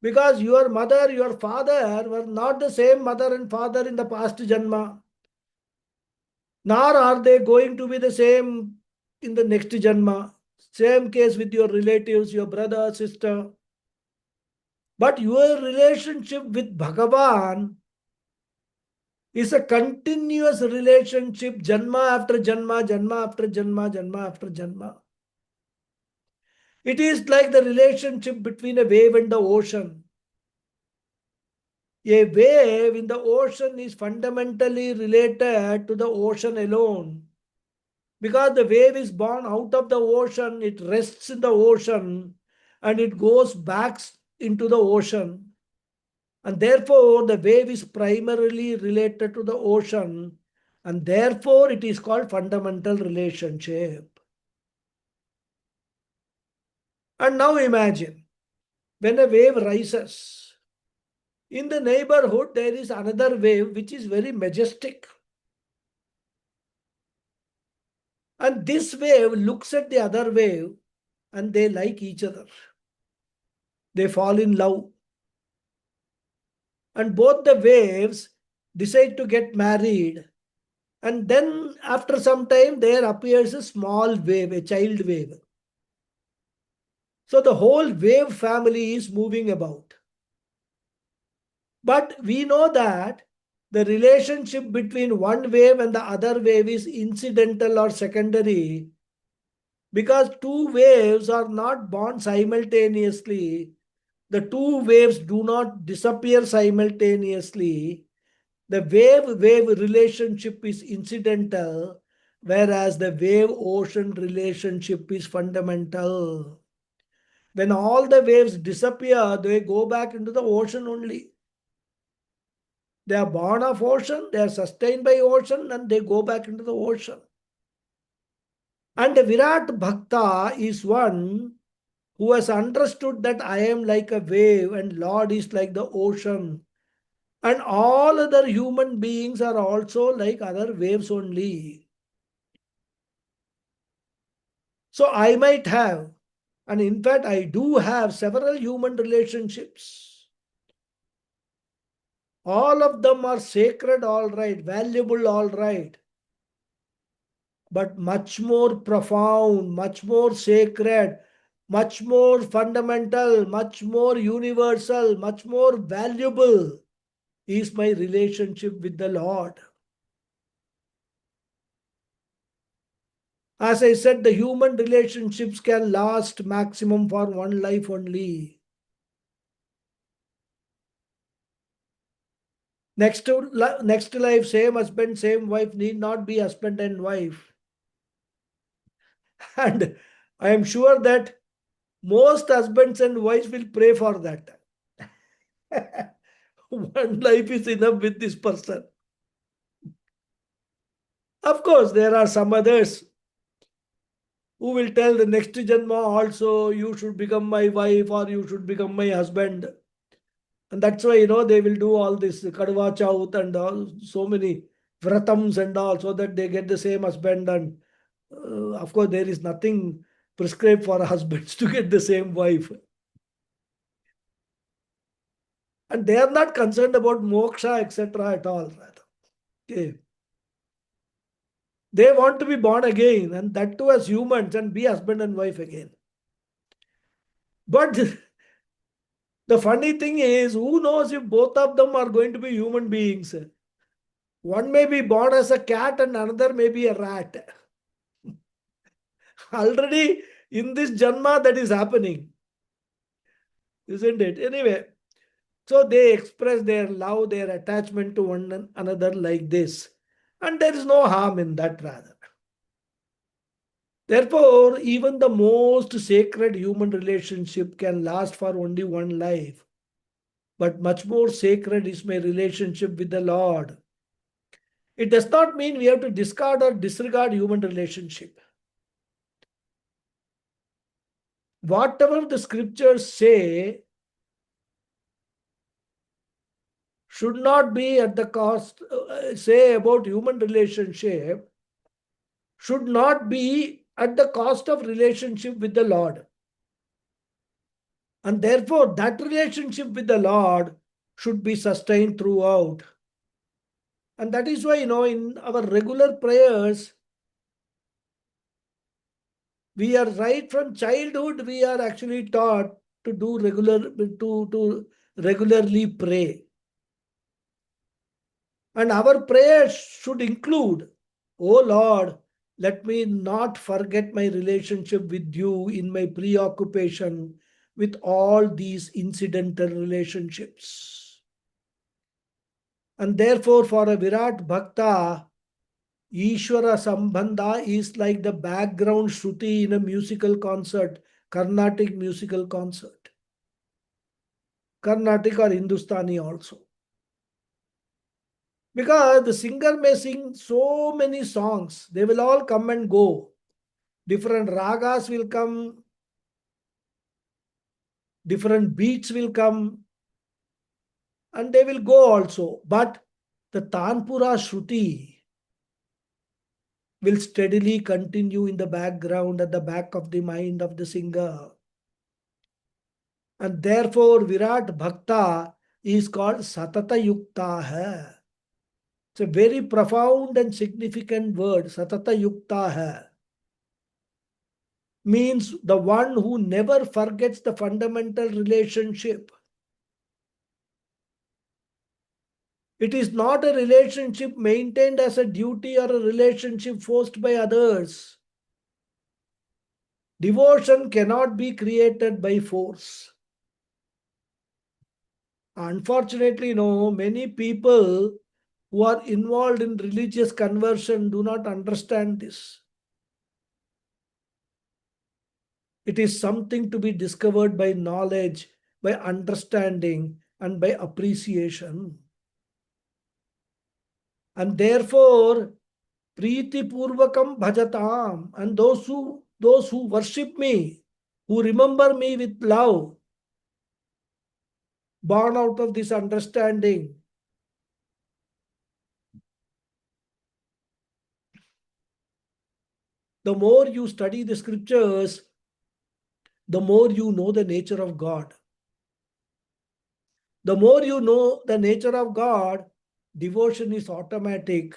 Because your mother, your father were not the same mother and father in the past Janma. Nor are they going to be the same in the next Janma. Same case with your relatives, your brother, sister. But your relationship with Bhagavan is a continuous relationship, janma after janma, janma after janma, janma after janma. It is like the relationship between a wave and the ocean. A wave in the ocean is fundamentally related to the ocean alone. Because the wave is born out of the ocean, it rests in the ocean and it goes back into the ocean. And therefore, the wave is primarily related to the ocean, and therefore, it is called fundamental relationship. And now imagine when a wave rises, in the neighborhood, there is another wave which is very majestic. And this wave looks at the other wave and they like each other. They fall in love. And both the waves decide to get married. And then after some time, there appears a small wave, a child wave. So the whole wave family is moving about. But we know that the relationship between one wave and the other wave is incidental or secondary because two waves are not born simultaneously. The two waves do not disappear simultaneously. The wave-wave relationship is incidental, whereas the wave-ocean relationship is fundamental. When all the waves disappear, they go back into the ocean only. They are born of ocean, they are sustained by ocean, and they go back into the ocean. And the Virat Bhakta is one who has understood that I am like a wave and Lord is like the ocean. And all other human beings are also like other waves only. So I might have, and in fact, I do have several human relationships. All of them are sacred, all right, valuable, all right, but much more profound, much more sacred, much more fundamental, much more universal, much more valuable is my relationship with the Lord. As I said, the human relationships can last maximum for one life only. Next life, same husband, same wife need not be husband and wife. And I am sure that most husbands and wives will pray for that. One life is enough with this person. Of course, there are some others who will tell the next Janma also, you should become my wife or you should become my husband. And that's why, they will do all this Kadwa Chaut and all, so many vratams and all, so that they get the same husband. And of course, there is nothing prescribed for husbands to get the same wife. And they are not concerned about moksha, etc. at all. Okay. They want to be born again, and that too as humans, and be husband and wife again. But the funny thing is, who knows if both of them are going to be human beings? One may be born as a cat and another may be a rat. Already in this Janma that is happening. Isn't it? Anyway, so they express their love, their attachment to one another like this. And there is no harm in that rather. Therefore, even the most sacred human relationship can last for only one life. But much more sacred is my relationship with the Lord. It does not mean we have to discard or disregard human relationship. Whatever the scriptures say should not be at the cost, say about human relationship, should not be at the cost of relationship with the Lord. And therefore, that relationship with the Lord should be sustained throughout. And that is why, in our regular prayers, We are right from childhood, we are actually taught to do to regularly pray. And our prayers should include, oh Lord, let me not forget my relationship with you in my preoccupation with all these incidental relationships. And therefore, for a Virat Bhakta, Ishvara Sambandha is like the background Shruti in a musical concert, Carnatic musical concert. Carnatic or Hindustani also. Because the singer may sing so many songs, they will all come and go. Different ragas will come, different beats will come, and they will go also. But the Tanpura Shruti will steadily continue in the background at the back of the mind of the singer. And therefore, Virat Bhakta is called Satata Yukta hai. It's a very profound and significant word, Satata Yukta hai. Means the one who never forgets the fundamental relationship. It is not a relationship maintained as a duty or a relationship forced by others. Devotion cannot be created by force. Unfortunately, many people who are involved in religious conversion do not understand this. It is something to be discovered by knowledge, by understanding, and by appreciation. And therefore, Priti Purvakam Bhajatam, and those who worship me, who remember me with love, born out of this understanding. The more you study the scriptures, the more you know the nature of God. The more you know the nature of God, devotion is automatic.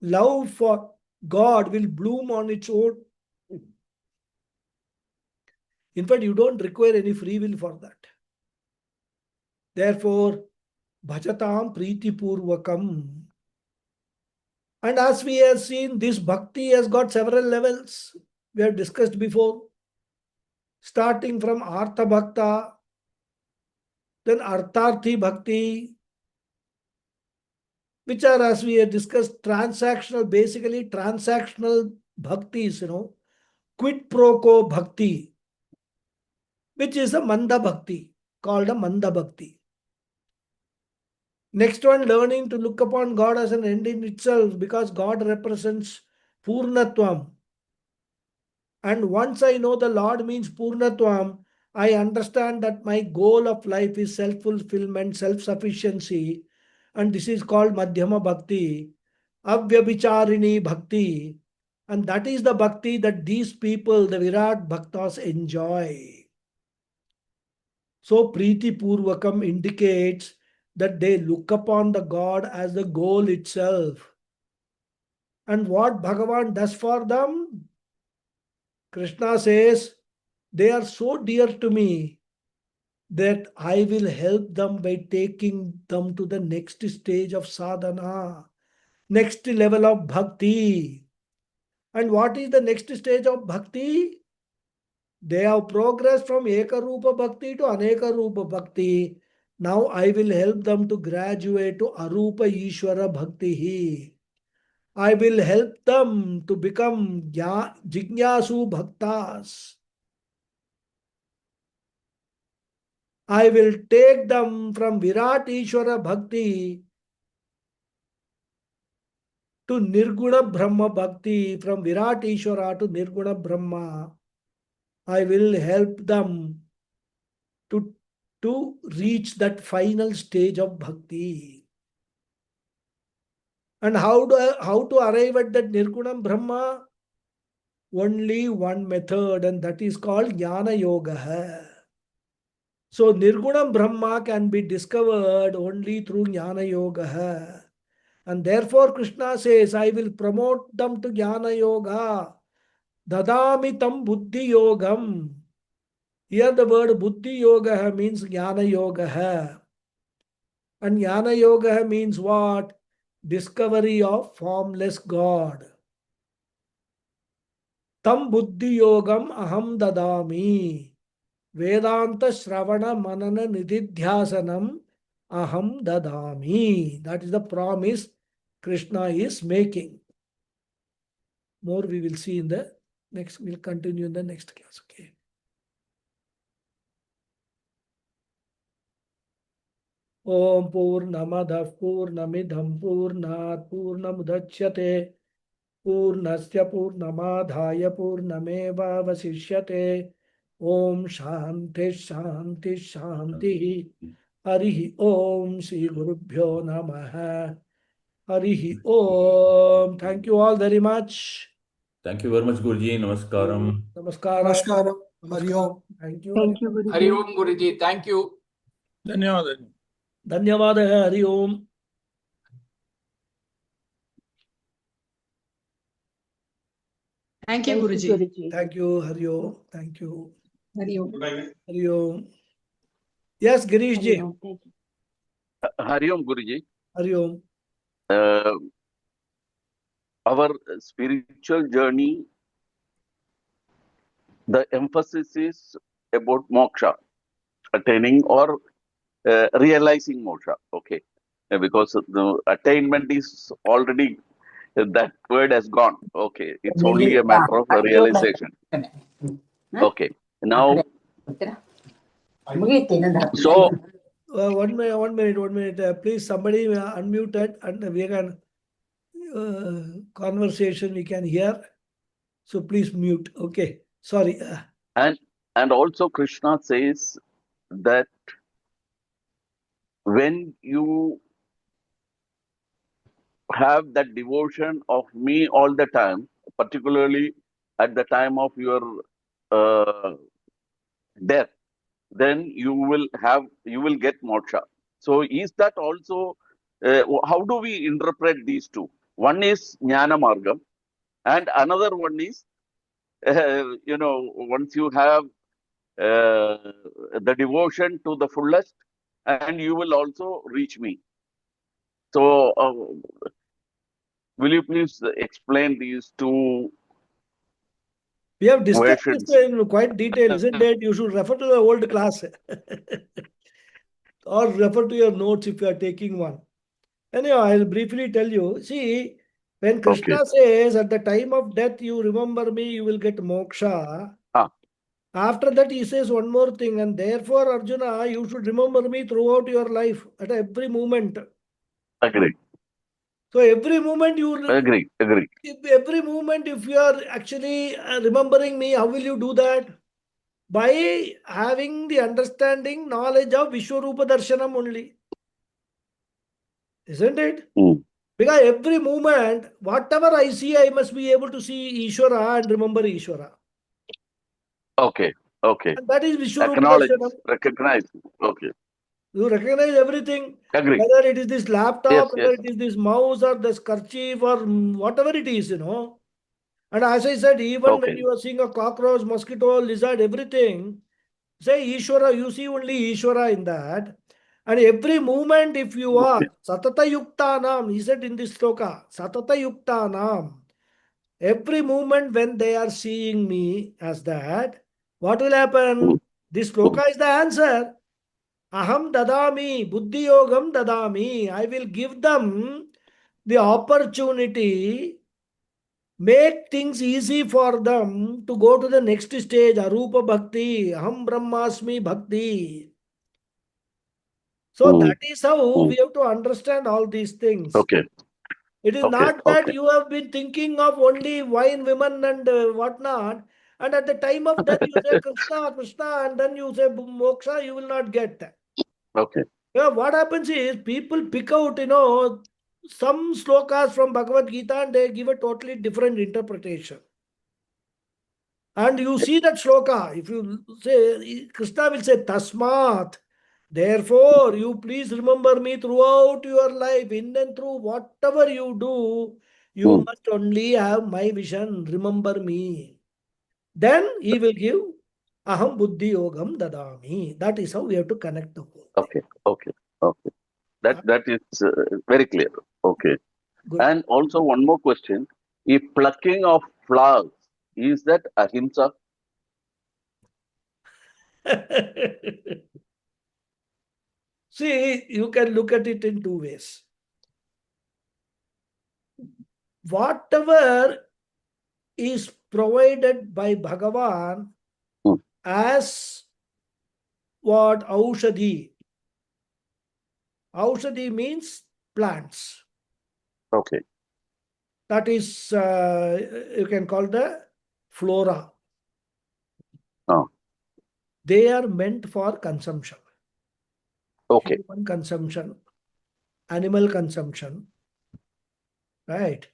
Love for God will bloom on its own. In fact, you don't require any free will for that. Therefore, bhajatam priti purvakam. And as we have seen, this bhakti has got several levels. We have discussed before. Starting from Artha Bhakta, then Artharthi Bhakti, which are, as we have discussed, basically transactional bhaktis, quid pro quo bhakti, which is a Manda Bhakti, called a Manda Bhakti. Next one, learning to look upon God as an end in itself, because God represents Purnatvam. And once I know the Lord means Purnatvam, I understand that my goal of life is self-fulfillment, self-sufficiency, and this is called Madhyama Bhakti, Avyabhicharini Bhakti, and that is the Bhakti that these people, the Virat Bhaktas, enjoy. So Priti Purvakam indicates that they look upon the God as the goal itself. And what Bhagavan does for them? Krishna says, they are so dear to me that I will help them by taking them to the next stage of sadhana, next level of bhakti. And what is the next stage of bhakti? They have progressed from Ekarupa Bhakti to Aneka Rupa Bhakti. Now I will help them to graduate to Arupa Ishvara Bhakti. I will help them to become Jignasu Bhaktas. I will take them from Virat Ishvara Bhakti to Nirguna Brahma Bhakti, from Virat Ishvara to Nirguna Brahma. I will help them to reach that final stage of bhakti. And how to arrive at that Nirgunam Brahma? Only one method, and that is called Jnana Yoga. So Nirgunam Brahma can be discovered only through Jnana Yoga. And therefore Krishna says, I will promote them to Jnana Yoga. Dadami tam buddhi yogam. Here the word buddhi yoga means jnana yoga. And jnana yoga means what? Discovery of formless God. Tam buddhi yogam aham dadami. Vedanta Shravana Manana Nididhyasanam Aham Dadami. That is the promise Krishna is making. More we will see in the next, we'll continue in the next class. Okay. Om Purnamadav Purnamidham Purnat Purnamudachyate Purnasya Purnamadhaya Purnameva Vasishyate Om Shanti Shanti Shanti Harihi Om Sri Gurubhyo Namaha Harihi Om. Thank you all very much. Thank you very much, Guruji. Namaskaram. Namaskara. Namaskaram. Hari Om. Thank you. Thank you, Hari Guruji. Om Guruji. Thank you. ಧನ್ಯವಾದ. Dhanyavad hai. Hari Om. Thank you, Guruji. Guruji. Thank you. Hari Om. Thank you. Hari Om. Hari Om. Yes, Girish ji. Hari Om. Thank you. Hari Om Guruji. Hari Om. Our spiritual journey, the emphasis is about moksha, attaining or realizing moksha. Okay, because the attainment is already, that word has gone. Okay, it's only a matter of realization. Okay, now so One minute. Please, somebody unmuted and we can conversation we can hear. So please mute. Okay. Sorry. and also Krishna says that when you have that devotion of me all the time, particularly at the time of your death, then you will get moksha. So is that also, how do we interpret these two? One is jnana margam and another one is, once you have the devotion to the fullest, and you will also reach me. So will you please explain these two We have discussed this versions? in quite detail, isn't it? You should refer to the old class or refer to your notes if you are taking one. Anyhow, I'll briefly tell you. See, when Krishna says at the time of death, you remember me, you will get moksha. Ah. After that, he says one more thing, and therefore, Arjuna, you should remember me throughout your life at every moment. Agree. So every moment Agree. every moment, if you are actually remembering me, how will you do that? By having the understanding, knowledge of Vishwarupa Darshanam only. Isn't it? Because every moment, whatever I see, I must be able to see Ishvara and remember Ishvara. Okay. And that is Vishwarupa Acknowledge, Darshanam. recognize. Okay. You recognize everything. Agree. Whether it is this laptop, Yes. whether it is this mouse or this kerchief or whatever it is, And as I said, even when you are seeing a cockroach, mosquito, lizard, everything, say Ishvara, you see only Ishvara in that. And every moment, if you are Satata Yuktanam, he said in this sloka, Satata Yuktanam, every moment when they are seeing me as that, what will happen? This sloka is the answer. Aham dadami, buddhi yogam dadami. I will give them the opportunity, make things easy for them to go to the next stage, arupa bhakti, aham brahmasmi bhakti. So that is how we have to understand all these things. Okay. It is not that you have been thinking of only wine, women, and whatnot, and at the time of death you say Krishna, Krishna, and then you say moksha, you will not get. Okay. Yeah, what happens is people pick out, some slokas from Bhagavad Gita and they give a totally different interpretation. And you see that sloka, if you say, Krishna will say, Tasmat. Therefore, you please remember me throughout your life, in and through whatever you do, you must only have my vision. Remember me. then he will give aham buddhi yogam dadami. That is how we have to connect the whole thing. Okay. Okay. Okay. That is very clear. Okay. Good. And also one more question: if plucking of flowers, is that ahimsa? See, you can look at it in two ways. Whatever is provided by Bhagavan Hmm. as what Aushadhi. Aushadhi means plants. Okay. That is, you can call the flora. Oh. They are meant for consumption. Okay. Human consumption, animal consumption, right?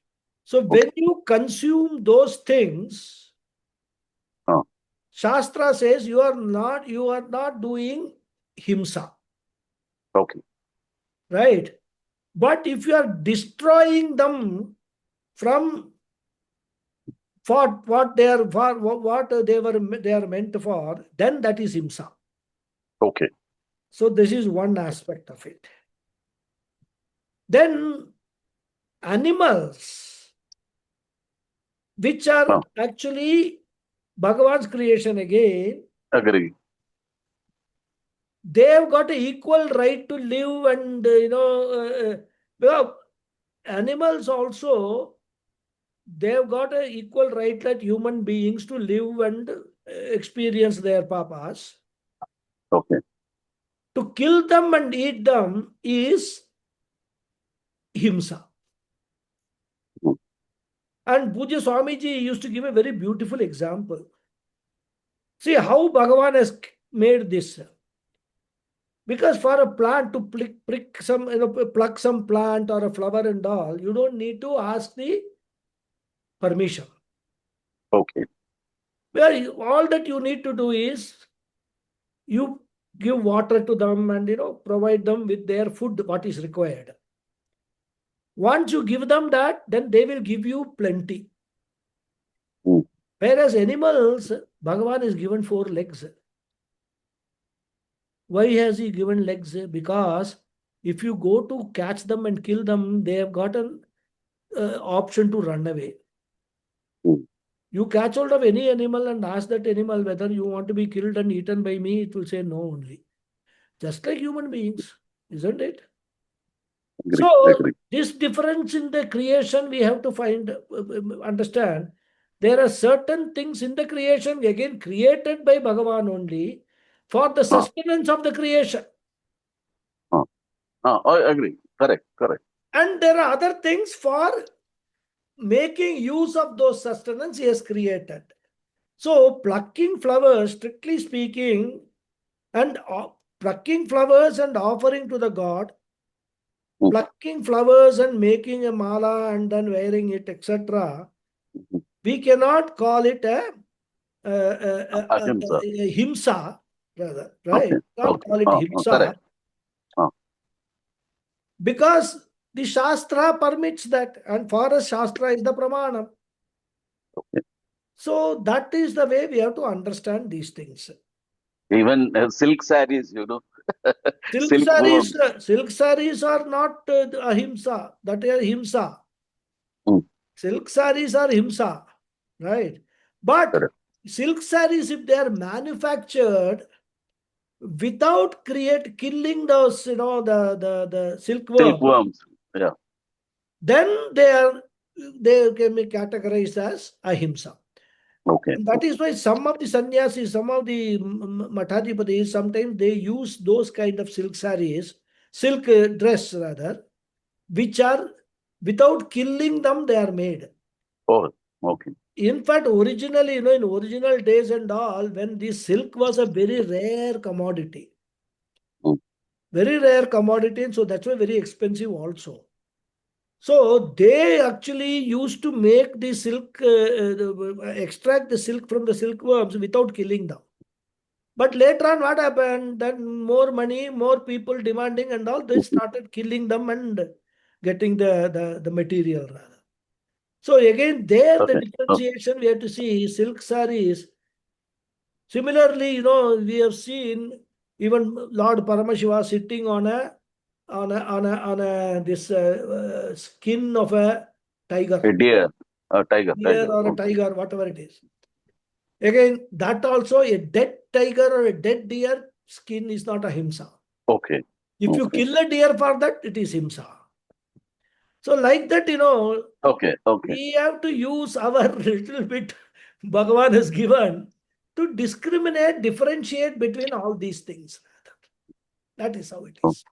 So when you consume those things, Oh. Shastra says you are not doing himsa, Okay. right? But if you are destroying them from for what they are for what they are meant for, then that is himsa. Okay. So this is one aspect of it. Then animals, which are Oh. actually Bhagavan's creation again, Agree. they have got an equal right to live and well, animals also, they have got an equal right like human beings to live and experience their papas. Okay. To kill them and eat them is himsa. Hmm. And Pujya Swamiji used to give a very beautiful example. See how Bhagavan has made this. Because for a plant to prick some, pluck some plant or a flower and all, you don't need to ask the permission. Okay. Well, all that you need to do is you give water to them and provide them with their food, what is required. Once you give them that, then they will give you plenty. Hmm. Whereas animals, Bhagavan is given 4 legs. Why has he given legs? Because if you go to catch them and kill them, they have got an option to run away. Hmm. You catch hold of any animal and ask that animal whether you want to be killed and eaten by me, it will say no only. Just like human beings, isn't it? Agree. So Agree. this difference in the creation we have to understand. There are certain things in the creation again created by Bhagavan only for the sustenance of the creation. I agree. Correct. Correct. And there are other things for making use of those sustenance he has created. So plucking flowers, strictly speaking, and plucking flowers and offering to the god, Hmm. plucking flowers and making a mala and then wearing it, etc. Mhm. We cannot call it a Ahimsa. himsa, rather, right? Okay. Can't Okay. call it himsa Correct. because the Shastra permits that, and for us, Shastra is the Pramanam. Okay. So that is the way we have to understand these things. Even silk sarees, Silk silkworm. sarees are not ahimsa, that is himsa. Hmm. Silk sarees are himsa, right? But Correct. silk sarees, if they are manufactured without killing those, the silkworm, Silkworms. Yeah. then they can be categorized as ahimsa. Okay. And that is why some of the sannyasis, some of the Mathadhipatis, sometimes they use those kind of silk sarees, silk dress rather, which are without killing them, they are made. Oh. Okay. In fact, originally, in original days and all, when this silk was a very rare commodity, Hmm. very rare commodity, and so that's why very expensive also. So they actually used to make the silk, extract the silk from the silkworms without killing them. But later on, what happened? Then more money, more people demanding, and all they started killing them and getting the material rather. So again, there the Okay. differentiation we have to see silk sarees. Similarly, we have seen even Lord Paramashiva sitting on a this skin of a tiger, A deer, a tiger, deer or a Okay. tiger, whatever it is. Again, that also a dead tiger or a dead deer skin is not a himsa. Okay. If you Okay. kill a deer for that, it is himsa. So like that, Okay. Okay. we have to use our little bit Bhagavan has given to discriminate, differentiate between all these things. That is how it Oh, is.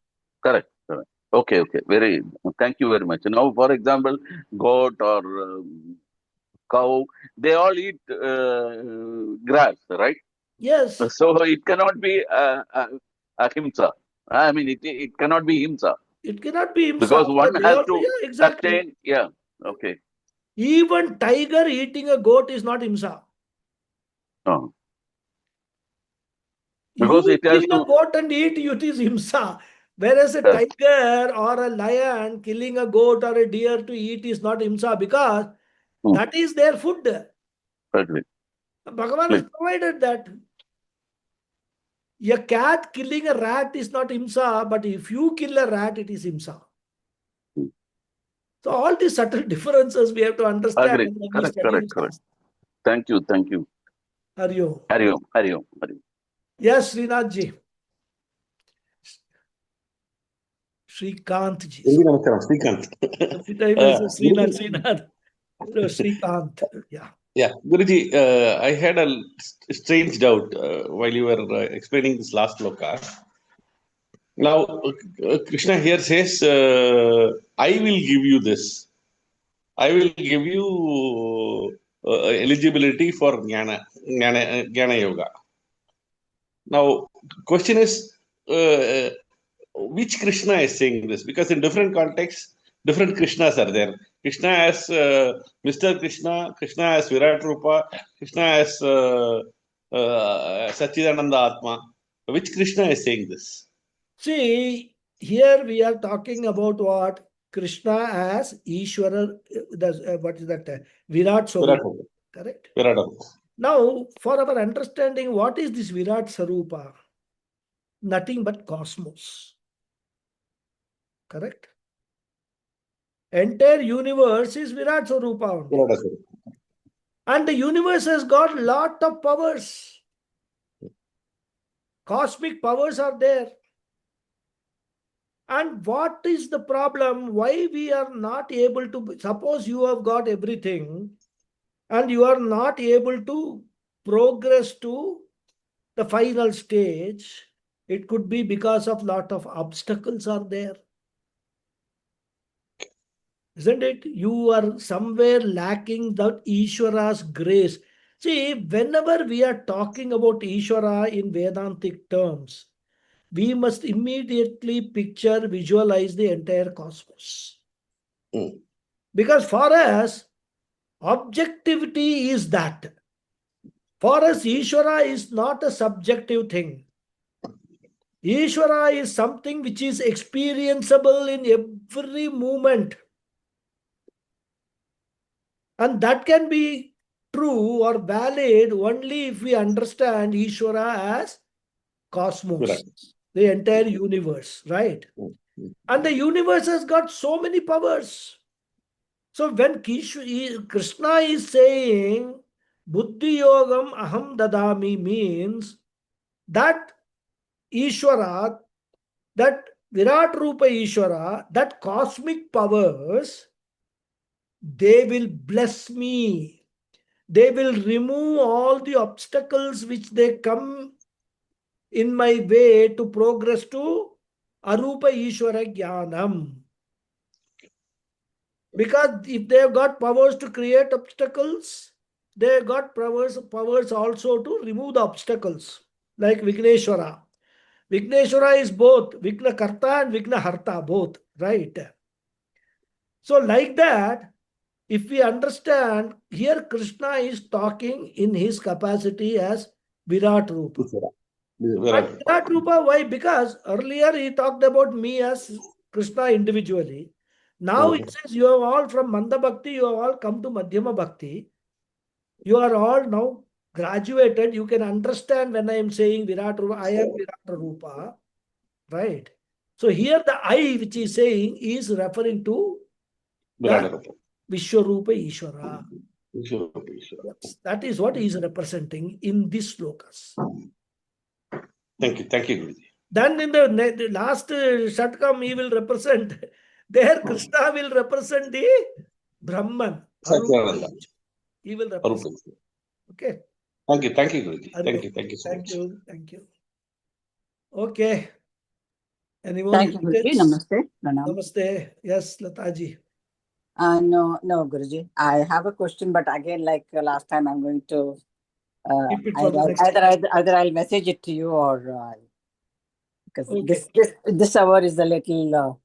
correct. Correct. Okay. Okay. Thank you very much. Now, for example, goat or cow, they all eat grass, right? Yes, So it cannot be a himsa. I mean, it cannot be himsa it cannot be himsa. because Because one they has also, to yeah, exactly. sustain. Yeah. Okay. Even tiger eating a goat is not himsa. Oh. Because You it has kill a to. goat and eat it is himsa. Whereas a Correct. tiger or a lion killing a goat or a deer to eat is not himsa because that is their food. Agree. Bhagavan has provided that. A cat killing a rat is not himsa, but if you kill a rat, it is himsa. Hmm. So all these subtle differences we have to understand Agree. when we Correct. study Correct. the Correct. Shastra. Thank you. Thank you. Haryo. Hariom. Hariom. Hariom. Yes, Srinath ji. Srikant ji. Very namaskaram, Srikanth. Every time I say Srinath, Guruji, Srinath. No, Srikant. Yeah. yeah, Guruji, I had a strange doubt while you were explaining this last sloka. Now, Krishna here says, I will give you this. I will give you eligibility for Jnana Yoga. Now, question is, which Krishna is saying this? Because in different contexts, different Krishnas are there. Krishna as Mr. Krishna, Krishna as Virat Rupa, Krishna as Sachidananda Atma. Which Krishna is saying this? See, here we are talking about what? Krishna as Ishwara, what is that? Virat Virat Swarupa. Rupa. Correct? Virat Rupa. Now, for our understanding, what is this Virat Sarupa? Nothing but cosmos. Correct? Entire universe is Virat Sarupa only. Virat Rupa. And the universe has got lot of powers. Cosmic powers are there. And what is the problem? Why we are not able to, suppose you have got everything and you are not able to progress to the final stage, it could be because of lot of obstacles are there. Isn't it? You are somewhere lacking the Ishwara's grace. See, whenever we are talking about Ishwara in Vedantic terms, we must immediately picture, visualize the entire cosmos. Mm. Because for us, objectivity is that. For us, Ishwara is not a subjective thing. Ishwara is something which is experienceable in every moment. And that can be true or valid only if we understand Ishwara as cosmos, Virat. the entire universe, right? Mm. And the universe has got so many powers. So when Krishna is saying Buddhi Yogam Aham Dadami means that Ishwara, that Virat Rupa Ishwara, that cosmic powers, they will bless me. They will remove all the obstacles which they come in my way to progress to Arupa Ishwara Jnanam. Because if they have got powers to create obstacles, they have got powers also to remove the obstacles. Like Vigneshwara. Vigneshwara is both Vigna Karta and Vigna Harta, both, right? So like that, if we understand, here Krishna is talking in his capacity as Virat Rupa. Virat And Rupa. Virat Rupa, why? Because earlier he talked about me as Krishna individually. Now it says you have all from Manda Bhakti, you have all come to Madhyama Bhakti. You are all now graduated. You can understand when I am saying Virat Rupa, I am Virat Rupa. Right. So here the I which is saying is referring to Virata the Rupa. Vishwarupa Ishvara. Vishwarupa Ishvara. Yes, that is what he is representing in these slokas. Thank you, Guruji. Then in the last Shatkam, he will represent, there Krishna will represent the Brahman. Satyananda. He will Arupa represent. Ishvara. Okay. Thank you, Guruji. Thank you so Thank much. you. Thank you. Okay. Anyone? Thank you, Guruji. Namaste. Pranam. Namaste. Yes, Lataji. No, Guruji. I have a question, but again, like last time, I'm going to Keep it for the next. either I'll message it to you or because Okay. this hour is a little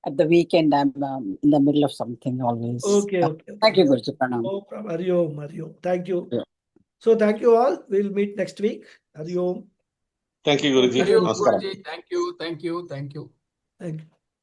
at the weekend. I'm in the middle of something always. Okay. Thank you, Guruji. Pranam. No problem. Hari Om, Hari Om. Thank you. Yeah. So thank you all. We'll meet next week. Hari Om. Thank you, Guruji. Hari Om, Namaskaram. Guruji. Thank you. Thank you.